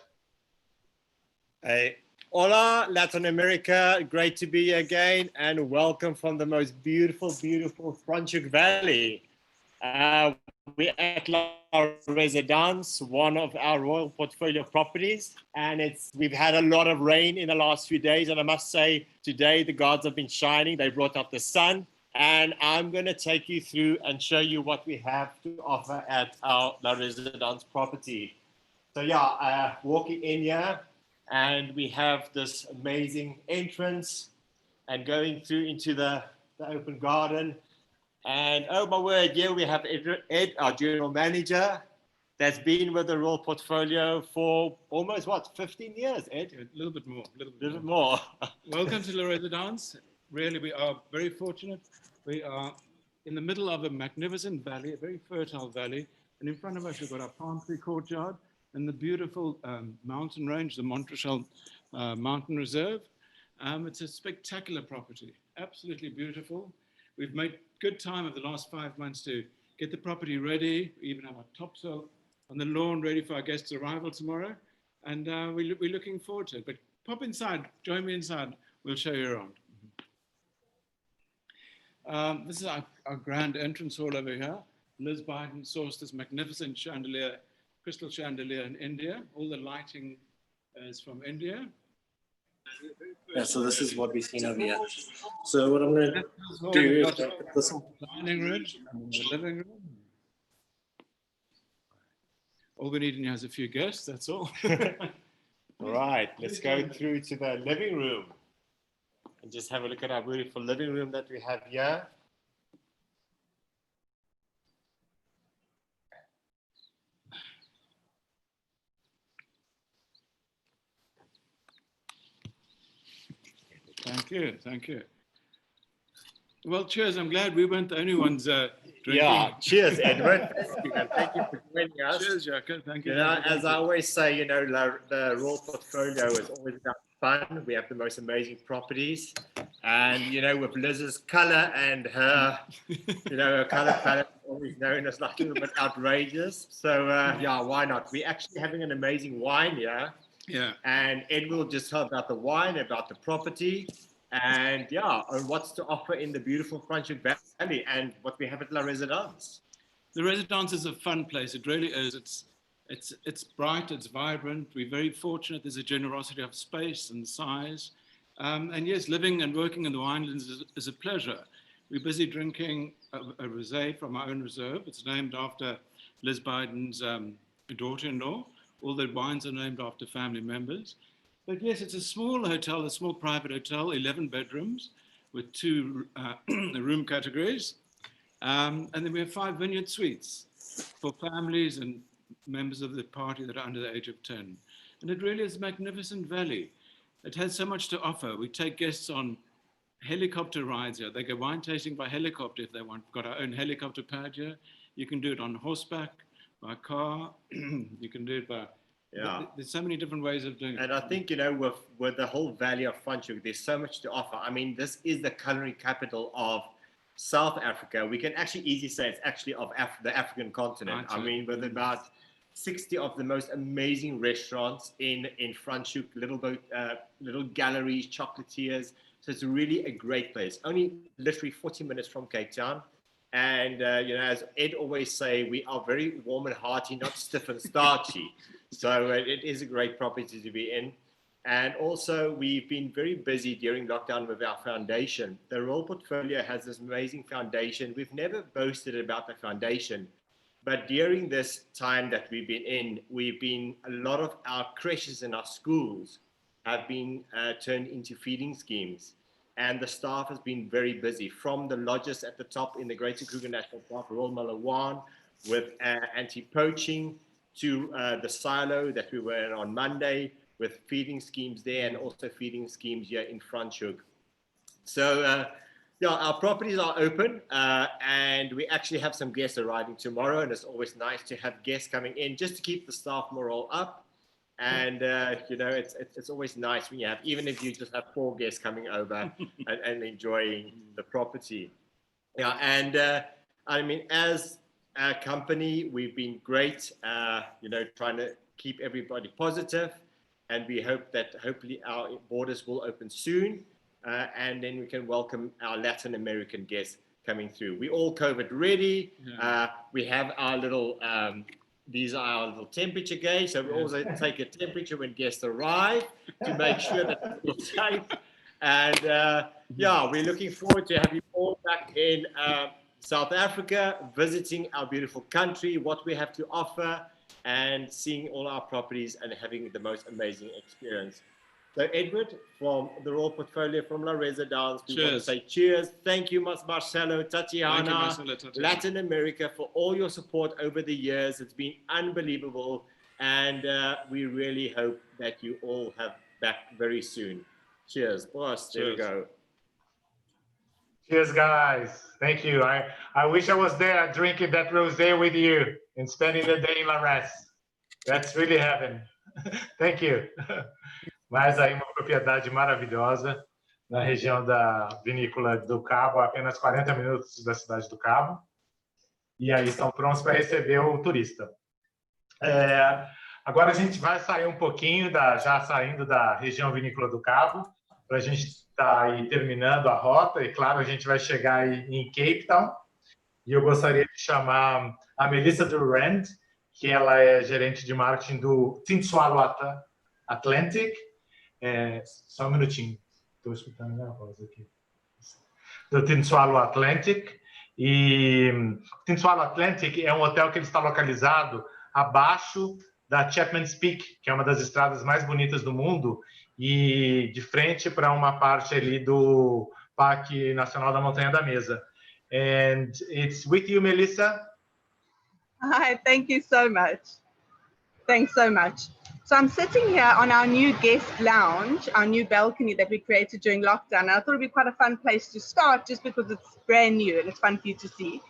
U: Hey. Hola, Latin America. Great to be here again, and welcome from the most beautiful, beautiful Franschhoek Valley. We're at La Résidence, one of our Royal Portfolio properties, and we've had a lot of rain in the last few days, and I must say today the gods have been shining. They brought up the sun, and I'm going to take you through and show you what we have to offer at our La Résidence property. So yeah, walking in here, and we have this amazing entrance and going through into the open garden. And oh my word, yeah, we have Ed, our general manager, that's been with the Royal Portfolio for almost, 15 years, Ed?
V: A little bit more.
U: A little bit more.
V: Welcome to La Résidence. Really, we are very fortunate. We are in the middle of a magnificent valley, a very fertile valley. And in front of us, we've got our palm tree courtyard and the beautiful mountain range, the Montrachel Mountain Reserve. It's a spectacular property, absolutely beautiful. We've made good time over the last 5 months to get the property ready. We even have our topsoil on the lawn ready for our guests' arrival tomorrow. And we're looking forward to it. But pop inside, join me inside. We'll show you around. This is our grand entrance hall over here. Liz Biden sourced this magnificent chandelier, crystal chandelier in India. All the lighting is from India.
M: Yeah, so this is what we've seen over here. So what I'm going to do is put this on.
V: Dining room, the living room. All we need in here is a few guests, that's all.
U: All right, let's go through to the living room and just have a look at our beautiful living room that we have here.
V: Thank you. Thank you. Well, cheers. I'm glad we weren't the only ones drinking.
U: Yeah, cheers, Edward. Thank you for joining us.
V: Cheers, Jaco. Thank you.
U: You know, as I always say, you know, the Royal Portfolio is always about fun. We have the most amazing properties. And, you know, with Liz's color and her, you know, her color palette always known as like a little bit outrageous. So, yeah, why not? We're actually having an amazing wine here.
V: Yeah.
U: And Ed will just tell about the wine, about the property, and yeah, and what's to offer in the beautiful Franschhoek Valley and what we have at La Residence.
V: The Residence is a fun place. It really is. It's bright, it's vibrant. We're very fortunate. There's a generosity of space and size. And yes, living and working in the winelands is a pleasure. We're busy drinking a rosé from our own reserve. It's named after Liz Biden's daughter-in-law. All the wines are named after family members. But yes, it's a small hotel, a small private hotel, 11 bedrooms with 2 room categories. And then we have 5 vineyard suites for families and members of the party that are under the age of 10. And it really is a magnificent valley. It has so much to offer. We take guests on helicopter rides here. They go wine tasting by helicopter if they want. We've got our own helicopter pad here. You can do it on horseback, by car. You can do it by...
U: Yeah.
V: There's so many different ways of doing it.
U: And I think, you know, with the whole Valley of Franschhoek, there's so much to offer. I mean, this is the culinary capital of South Africa. We can actually easily say it's actually of the African continent. I mean, with about 60 of the most amazing restaurants in Franschhoek, little galleries, chocolatiers. So it's really a great place. Only literally 40 minutes from Cape Town. And, you know, as Ed always say, we are very warm and hearty, not stiff and starchy. So it is a great property to be in. And also, we've been very busy during lockdown with our foundation. The Royal Portfolio has this amazing foundation. We've never boasted about the foundation. But during this time that we've been in, a lot of our creches and our schools have been turned into feeding schemes. And the staff has been very busy, from the lodges at the top in the Greater Kruger National Park, Royal Malawan, with anti-poaching, to the silo that we were in on Monday, with feeding schemes there, and also feeding schemes here in Franschhoek. So, yeah, our properties are open, and we actually have some guests arriving tomorrow, and it's always nice to have guests coming in just to keep the staff morale up. And, you know, it's always nice when you have, even if you just have 4 guests coming over and enjoying the property. Yeah, and I mean, as a company, we've been great, you know, trying to keep everybody positive, and we hope that hopefully our borders will open soon, and then we can welcome our Latin American guests coming through. We're all COVID ready. Yeah. We have our little, these are our little temperature gauge, so we also take a temperature when guests arrive to make sure that we're safe. And yeah, we're looking forward to having you all back in South Africa, visiting our beautiful country, what we have to offer, and seeing all our properties and having the most amazing experience. So Edward, from the Royal Portfolio, from La Residence, we want to say cheers. Thank you, Marcelo, Tatiana, Latin America, for all your support over the years. It's been unbelievable. And we really hope that you all have back very soon. Cheers. Boss, there we go.
A: Cheers, guys. Thank you. I wish I was there drinking that rosé with you and spending the day in La Res. That's really heaven. Thank you. Mas aí uma propriedade maravilhosa na região da Vinícola do Cabo, a apenas 40 minutos da cidade do Cabo. E aí estão prontos para receber o turista. Agora a gente vai sair um pouquinho, já saindo da região Vinícola do Cabo, para a gente estar aí terminando a rota. E claro, a gente vai chegar aí em Cape Town. E eu gostaria de chamar a Melissa Durand, que ela é gerente de marketing do Tinsualo Atlantic. Só um minutinho, estou escutando minha voz aqui. Do Tinsualo Atlantic. E o Tinsualo Atlantic é um hotel que ele está localizado abaixo da Chapman's Peak, que é uma das estradas mais bonitas do mundo, e de frente para uma parte ali do Parque Nacional da Montanha da Mesa. And it's with you, Melissa.
B: Hi, thank you so much. Thanks so much. So I'm sitting here on our new guest lounge, our new balcony that we created during lockdown. And I thought it'd be quite a fun place to start just because it's brand new and it's fun for you to see.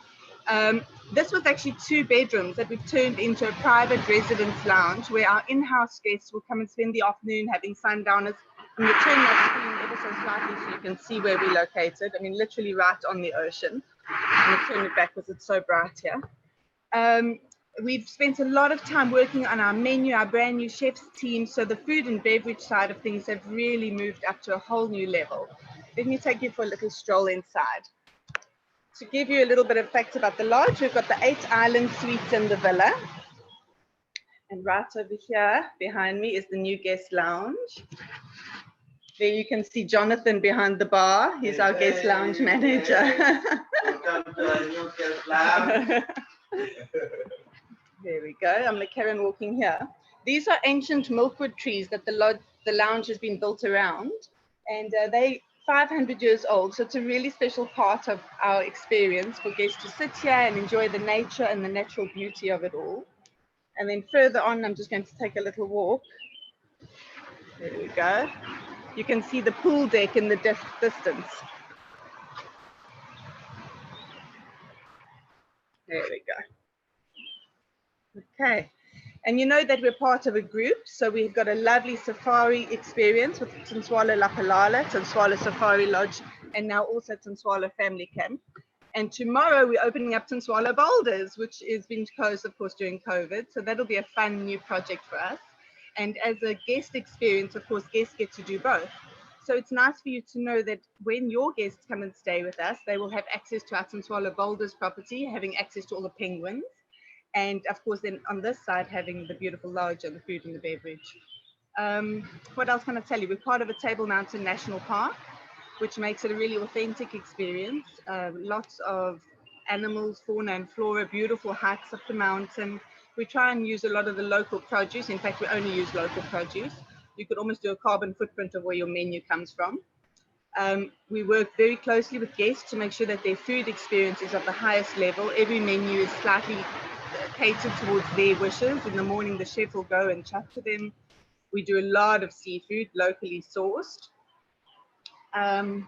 B: This was actually 2 bedrooms that we've turned into a private residence lounge where our in-house guests will come and spend the afternoon having sundowners. I'm going to turn that screen ever so slightly so you can see where we're located. I mean, literally right on the ocean. I'm going to turn it back because it's so bright here. We've spent a lot of time working on our menu, our brand new chef's team. So the food and beverage side of things have really moved up to a whole new level. Let me take you for a little stroll inside. To give you a little bit of facts about the lodge, we've got the 8 island suites in the villa. And right over here behind me is the new guest lounge. There you can see Jonathan behind the bar. He's our guest lounge manager. There we go. I'm going to carry on walking here. These are ancient milkwood trees that the lounge has been built around. And they 500 years old, so it's a really special part of our experience for guests to sit here and enjoy the nature and the natural beauty of it all. And then further on, I'm just going to take a little walk. There we go. You can see the pool deck in the distance. There we go. Okay. And you know that we're part of a group, so we've got a lovely safari experience with Tswala Lapalala, Tswala Safari Lodge, and now also Tswala Family Camp. And tomorrow we're opening up Tswala Boulders, which is being closed, of course, during COVID. So that'll be a fun new project for us. And as a guest experience, of course, guests get to do both. So it's nice for you to know that when your guests come and stay with us, they will have access to our Tswala Boulders property, having access to all the penguins. And of course, then on this side, having the beautiful lodge and the food and the beverage. What else can I tell you? We're part of a Table Mountain National Park, which makes it a really authentic experience. Lots of animals, fauna and flora, beautiful hikes up the mountain. We try and use a lot of the local produce. In fact, we only use local produce. You could almost do a carbon footprint of where your menu comes from. We work very closely with guests to make sure that their food experience is of the highest level. Every menu is slightly catered towards their wishes. In the morning, the chef will go and chat to them. We do a lot of seafood, locally sourced. And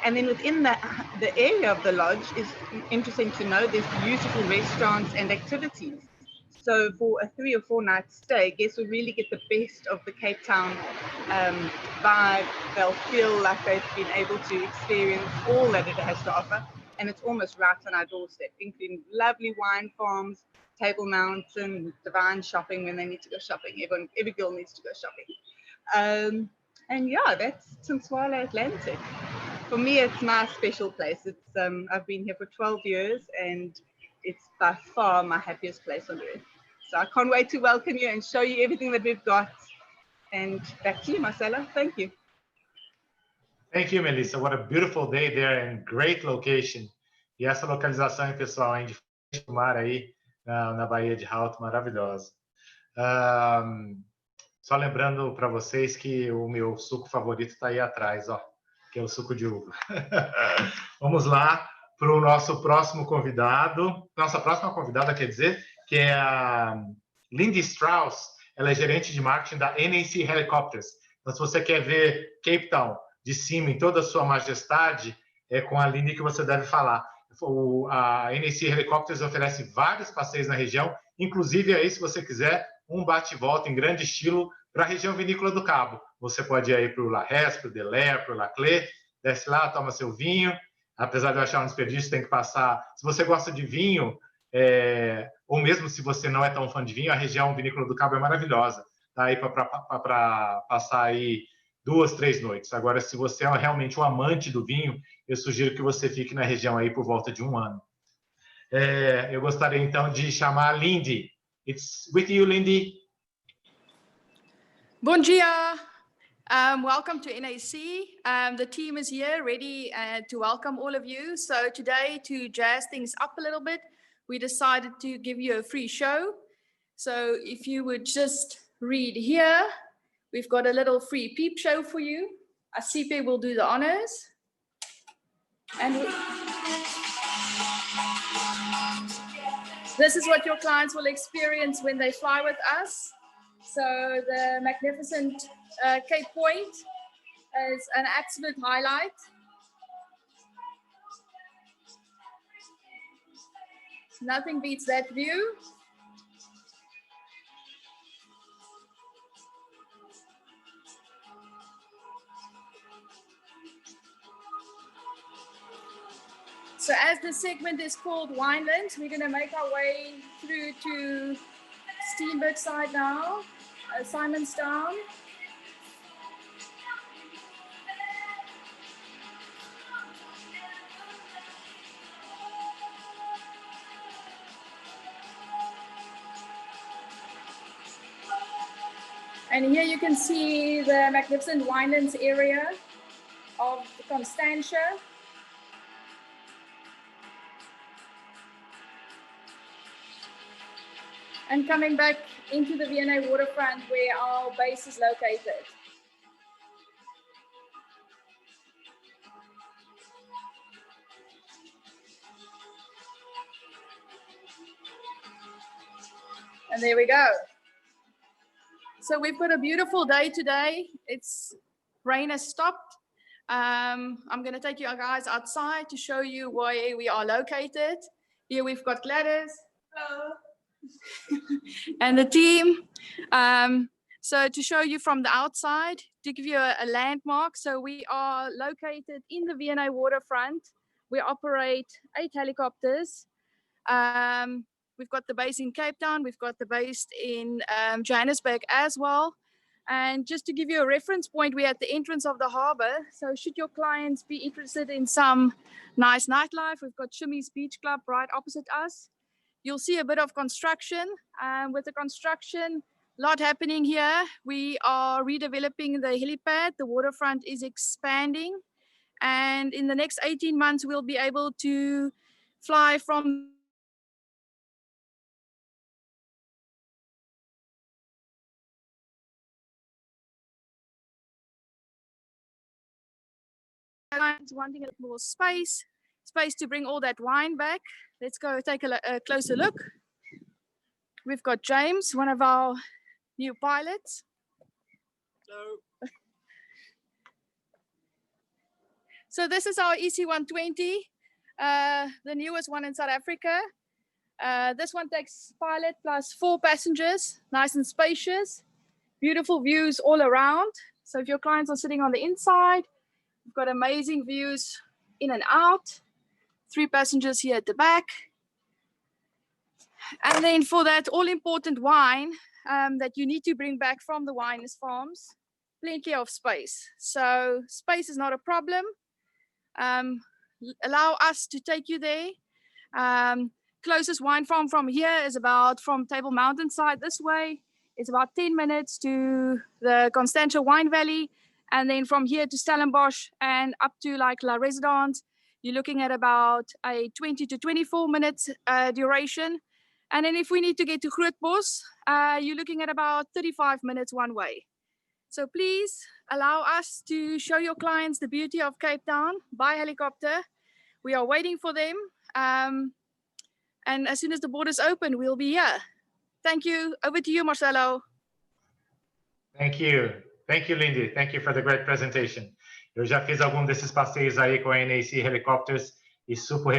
B: then within the area of the lodge is interesting to know there's beautiful restaurants and activities. So for a 3 or 4 night stay, guests will really get the best of the Cape Town vibe. They'll feel like they've been able to experience all that it has to offer. And it's almost right on our doorstep, including lovely wine farms, Table Mountain, divine shopping when they need to go shopping. Every girl needs to go shopping. And yeah, that's Tswala Atlantic. For me, it's my special place. It's I've been here for 12 years and it's by far my happiest place on earth. So I can't wait to welcome you and show you everything that we've got. And back to you, Marcelo. Thank you.
A: Thank you, Melissa. What a beautiful day there and great location. E essa localização, hein, pessoal, hein, de frente ao mar aí, na Baía de Halto, maravilhosa. Só lembrando para vocês que o meu suco favorito está aí atrás, ó, que é o suco de uva. Vamos lá para o nosso próximo convidado. Nossa próxima convidada, quer dizer, que é a Lindy Strauss. Ela é gerente de marketing da NAC Helicopters. Então, se você quer ver Cape Town de cima em toda a sua majestade, é com a Lindy que você deve falar. A NAC Helicopters oferece vários passeios na região, inclusive aí, se você quiser, um bate-volta em grande estilo para a região vinícola do Cabo. Você pode ir para o La Hesse, para o Delair, para o Laclé, desce lá, toma seu vinho. Apesar de eu achar um desperdício, tem que passar. Se você gosta de vinho, ou mesmo se você não é tão fã de vinho, a região vinícola do Cabo é maravilhosa. Tá aí para passar aí 2, 3 noites. Agora, se você é realmente um amante do vinho, eu sugiro que você fique na região aí por volta de 1 ano. Eu gostaria então de chamar a Lindy. It's with you, Lindy.
D: Bom dia. Welcome to NAC. The team is here ready to welcome all of you. So today, to jazz things up a little bit, we decided to give you a free show. So if you would just read here, we've got a little free peep show for you. Asipe will do the honors. And this is what your clients will experience when they fly with us. So the magnificent Cape Point is an absolute highlight. Nothing beats that view. So as the segment is called Winelands, we're going to make our way through to Steenberg side now, Simonstown. And here you can see the magnificent Winelands area of Constantia. And coming back into the V&A waterfront where our base is located. And there we go. So we've got a beautiful day today. Rain has stopped. I'm going to take you guys outside to show you where we are located. Here we've got Gladys. Hello. And the team. So to show you from the outside, to give you a landmark. So we are located in the V&A waterfront. We operate 8 helicopters. We've got the base in Cape Town. We've got the base in Johannesburg as well. And just to give you a reference point, we're at the entrance of the harbor. So should your clients be interested in some nice nightlife, we've got Shimmy's Beach Club right opposite us. You'll see a bit of construction. With the construction, a lot happening here. We are redeveloping the helipad. The waterfront is expanding. And in the next 18 months, we'll be able to fly from wanting a little more space to bring all that wine back. Let's go take a closer look. We've got James, one of our new pilots. Hello. So this is our EC120, the newest one in South Africa. This one takes pilot plus 4 passengers, nice and spacious, beautiful views all around. So if your clients are sitting on the inside, we've got amazing views in and out. 3 passengers here at the back. And then for that all-important wine that you need to bring back from the wineries farms, plenty of space. So space is not a problem. Allow us to take you there. Closest wine farm from here is from Table Mountain side this way. It's about 10 minutes to the Constantia Wine Valley. And then from here to Stellenbosch and up to like La Residence, you're looking at about a 20 to 24 minutes duration. And then if we need to get to Grootbos, you're looking at about 35 minutes one way. So please allow us to show your clients the beauty of Cape Town by helicopter. We are waiting for them. And as soon as the borders open, we'll be here. Thank you. Over to you, Marcelo.
A: Thank you. Thank you, Lindy. Thank you for the great presentation. Eu já fiz algum desses passeios aí com a NAC Helicopters e super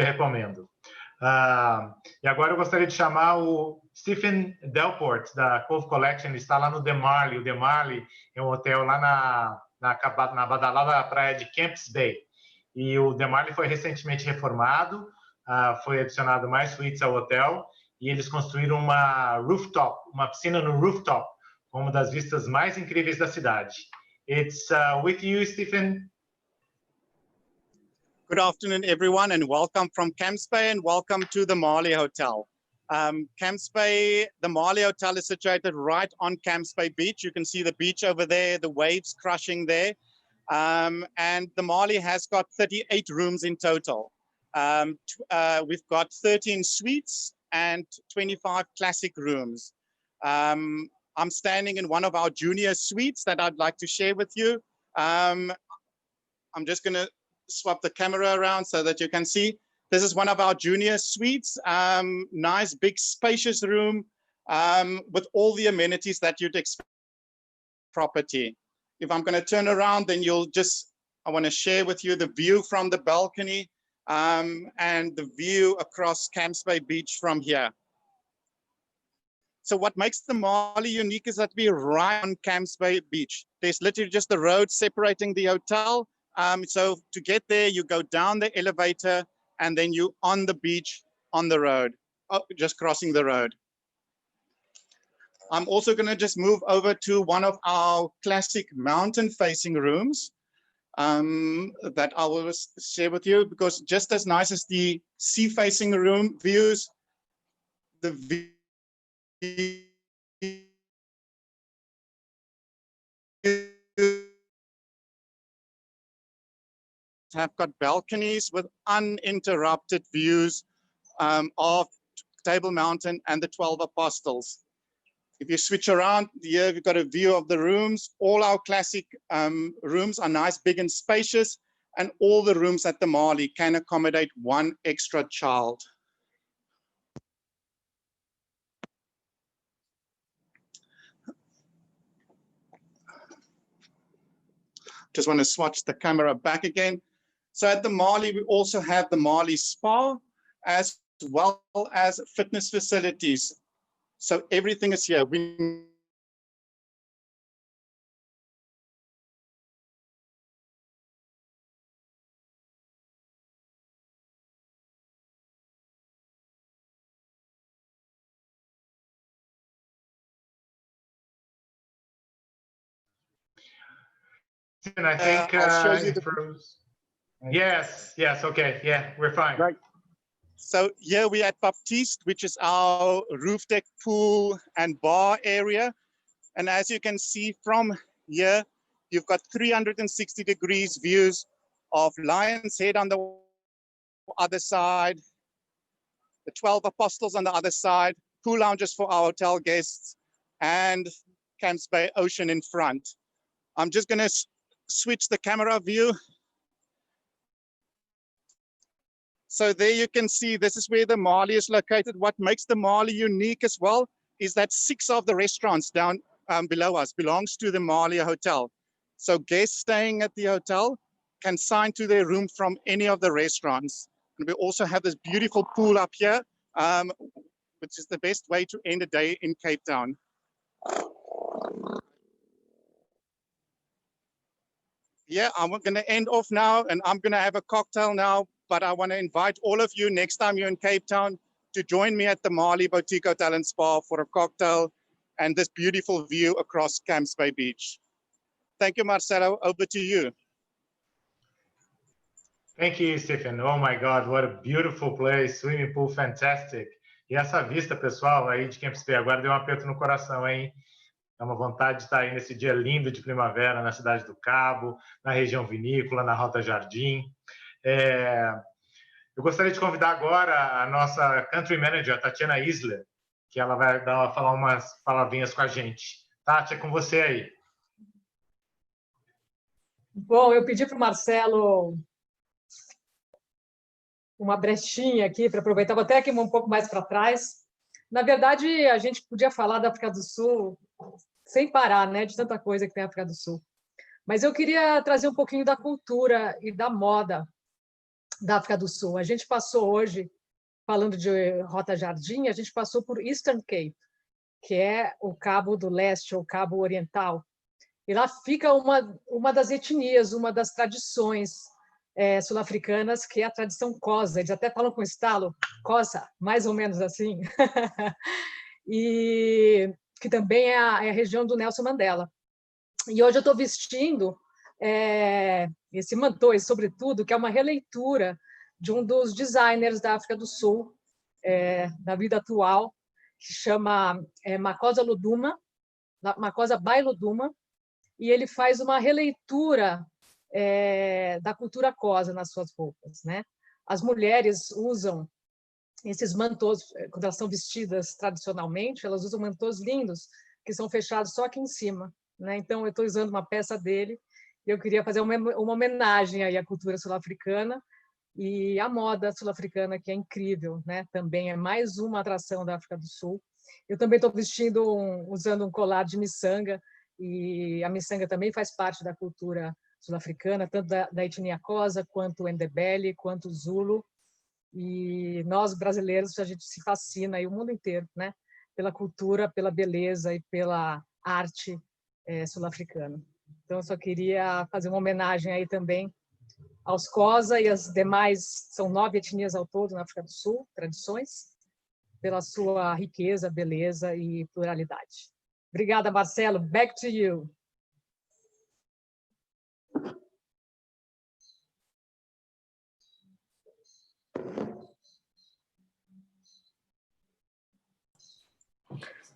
A: recomendo. E agora eu gostaria de chamar o Stephen Delport, da Cove Collection. Ele está lá no The Marley. O The Marley é um hotel lá na badalada praia de Camps Bay. E o The Marley foi recentemente reformado, foi adicionado mais suítes ao hotel, e eles construíram uma piscina no rooftop, uma das vistas mais incríveis da cidade. It's with you, Stephen.
E: Good afternoon, everyone, and welcome from Camps Bay and welcome to the Marley Hotel. Camps Bay, the Marley Hotel is situated right on Camps Bay Beach. You can see the beach over there, the waves crashing there. And the Marley has got 38 rooms in total. We've got 13 suites and 25 classic rooms. I'm standing in one of our junior suites that I'd like to share with you. I'm just going to swap the camera around so that you can see. This is one of our junior suites. Nice, big, spacious room. with all the amenities that you'd expect property. If I'm going to turn around, then I want to share with you the view from the balcony and the view across Camps Bay Beach from here. So what makes the Mali unique is that we're right on Camps Bay Beach. There's literally just the road separating the hotel. So to get there, you go down the elevator and then you on the beach on the road, just crossing the road. I'm also going to just move over to one of our classic mountain facing rooms that I will share with you, because just as nice as the sea facing room views, the view have got balconies with uninterrupted views of Table Mountain and the 12 Apostles. If you switch around here, we've got a view of the rooms. All our classic rooms are nice, big and spacious, and all the rooms at the Mali can accommodate one extra child. Just want to swatch the camera back again. So at the Mali, we also have the Mali Spa, as well as fitness facilities. So everything is here.
A: And I think
E: I'll show you the
A: froze. Yes, okay, yeah, we're fine.
E: Right. So here we at Baptiste, which is our roof deck pool and bar area. And as you can see from here, you've got 360 degrees views of Lion's Head on the other side, the 12 Apostles on the other side, pool lounges for our hotel guests, and Camps Bay Ocean in front. I'm just going to switch the camera view. So there you can see, this is where the Mali is located. What makes the Mali unique as well is that 6 of the restaurants down below us belongs to the Mali Hotel. So guests staying at the hotel can sign to their room from any of the restaurants. And we also have this beautiful pool up here, which is the best way to end a day in Cape Town. Yeah, I'm going to end off now, and I'm going to have a cocktail now, but I want to invite all of you next time you're in Cape Town to join me at the Mali Boutique Hotel and Spa for a cocktail and this beautiful view across Camps Bay Beach. Thank you, Marcelo. Over to you.
A: Thank you, Stephen. Oh my God, what a beautiful place. Swimming pool, fantastic. E essa vista, pessoal, aí de Camps Bay, agora deu um aperto no coração, hein? Dá uma vontade de estar aí nesse dia lindo de primavera, na Cidade do Cabo, na região vinícola, na Rota Jardim. Eu gostaria de convidar agora a nossa Country Manager, a Tatiana Isler, que ela vai falar umas palavrinhas com a gente. Tati, é com você aí.
F: Bom, eu pedi para o Marcelo uma brechinha aqui para aproveitar, vou até aqui um pouco mais para trás. Na verdade, a gente podia falar da África do Sul sem parar, né, de tanta coisa que tem a África do Sul. Mas eu queria trazer um pouquinho da cultura e da moda da África do Sul. A gente passou hoje, falando de Rota Jardim, a gente passou por Eastern Cape, que é o Cabo do Leste, ou Cabo Oriental. E lá fica uma das etnias, uma das tradições sul-africanas, que é a tradição Xhosa. Eles até falam com estalo, Xhosa, mais ou menos assim. E que também é a região do Nelson Mandela. E hoje eu estou vestindo esse mantô, esse sobretudo, que é uma releitura de um dos designers da África do Sul, da vida atual, que chama Makosa Bai Luduma, e ele faz uma releitura da cultura Xhosa nas suas roupas, né? As mulheres usam esses mantôs, quando elas são vestidas tradicionalmente, elas usam mantôs lindos, que são fechados só aqui em cima, né? Então, eu estou usando uma peça dele, e eu queria fazer uma homenagem aí à cultura sul-africana e à moda sul-africana, que é incrível, né? Também é mais uma atração da África do Sul. Eu também estou vestindo, usando um colar de miçanga, e a miçanga também faz parte da cultura sul-africana, tanto da etnia Xhosa, quanto Ndebele, quanto Zulu. E nós, brasileiros, a gente se fascina, e o mundo inteiro, né? Pela cultura, pela beleza e pela arte sul-africana. Então, eu só queria fazer uma homenagem aí também aos Xhosa e as demais, são 9 etnias ao todo na África do Sul, tradições, pela sua riqueza, beleza e pluralidade. Obrigada, Marcelo. Back to you.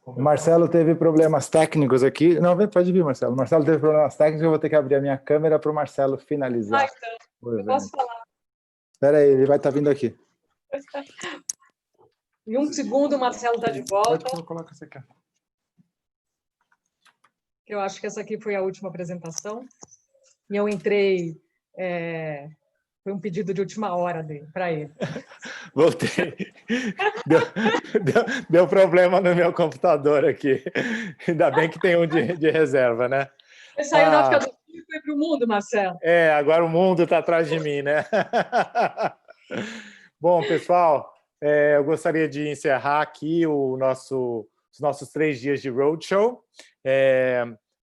G: O Marcelo teve problemas técnicos aqui. Não, pode vir, Marcelo. O Marcelo teve problemas técnicos, eu vou ter que abrir a minha câmera para o Marcelo finalizar.
F: Então, eu posso falar.
G: Espera aí, ele vai estar vindo aqui.
F: Em um segundo, o Marcelo está de volta.
G: Pode colocar essa aqui.
F: Eu acho que essa aqui foi a última apresentação. E eu entrei... Foi um pedido de última hora para ele.
G: Voltei. Deu problema no meu computador aqui. Ainda bem que tem um de reserva, né?
F: Você saiu da África do Sul e foi para o mundo, Marcelo.
G: Agora o mundo está atrás de mim, né? Bom, pessoal, eu gostaria de encerrar aqui os nossos 3 dias de Roadshow.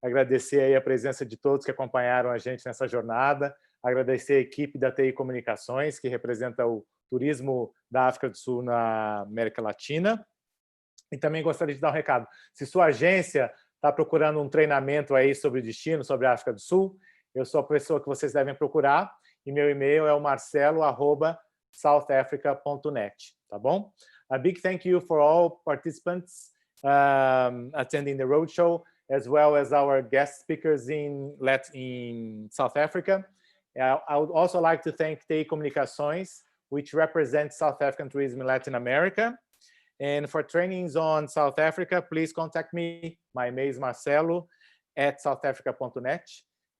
G: Agradecer aí a presença de todos que acompanharam a gente nessa jornada. Agradecer a equipe da TI Comunicações, que representa o turismo da África do Sul na América Latina. E também gostaria de dar um recado. Se sua agência está procurando um treinamento aí sobre destino, sobre a África do Sul, eu sou a pessoa que vocês devem procurar, e meu e-mail é o marcelo@southafrica.net, tá bom? A big thank you for all participants attending the roadshow, as well as our guest speakers in South Africa. I would also like to thank TI Comunicações, which represents South African tourism in Latin America. And for trainings on South Africa, please contact me. My email is marcelo@southafrica.net.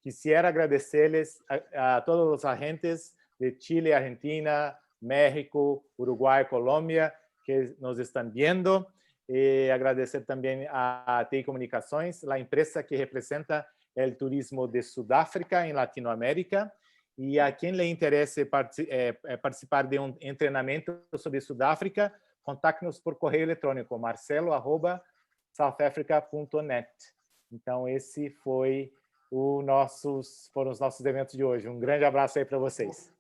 G: Quisiera agradecerles a todos los agentes de Chile, Argentina, México, Uruguay, Colombia, que nos están viendo. Y agradecer también a TI Comunicações, la empresa que representa el turismo de Sudáfrica en Latinoamérica. E a quem lhe interesse participar de um treinamento sobre Sudáfrica, contacte-nos por correio eletrônico, marcelo@southafrica.net. Então, esse foram os nossos eventos de hoje. Um grande abraço aí para vocês.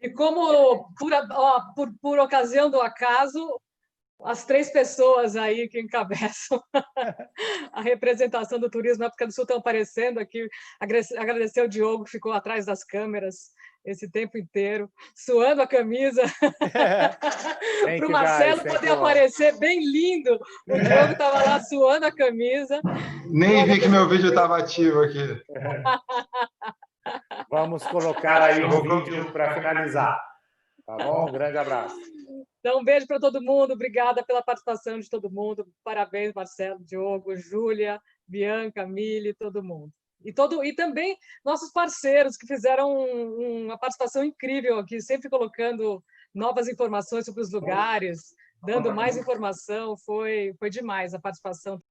F: E como, por ocasião do acaso, as 3 pessoas aí que encabeçam a representação do turismo na África do Sul estão aparecendo aqui. Agradecer ao Diogo, que ficou atrás das câmeras esse tempo inteiro, suando a camisa, para o Marcelo poder aparecer bem lindo. O Diogo estava lá suando a camisa.
H: Nem vi que meu vídeo estava ativo aqui.
G: Vamos colocar aí um vídeo para finalizar. Tá bom? Um grande abraço.
F: Então, um beijo para todo mundo. Obrigada pela participação de todo mundo. Parabéns, Marcelo, Diogo, Júlia, Bianca, Mili, todo mundo. E também nossos parceiros que fizeram uma participação incrível aqui, sempre colocando novas informações sobre os lugares, dando mais informação. Foi demais a participação.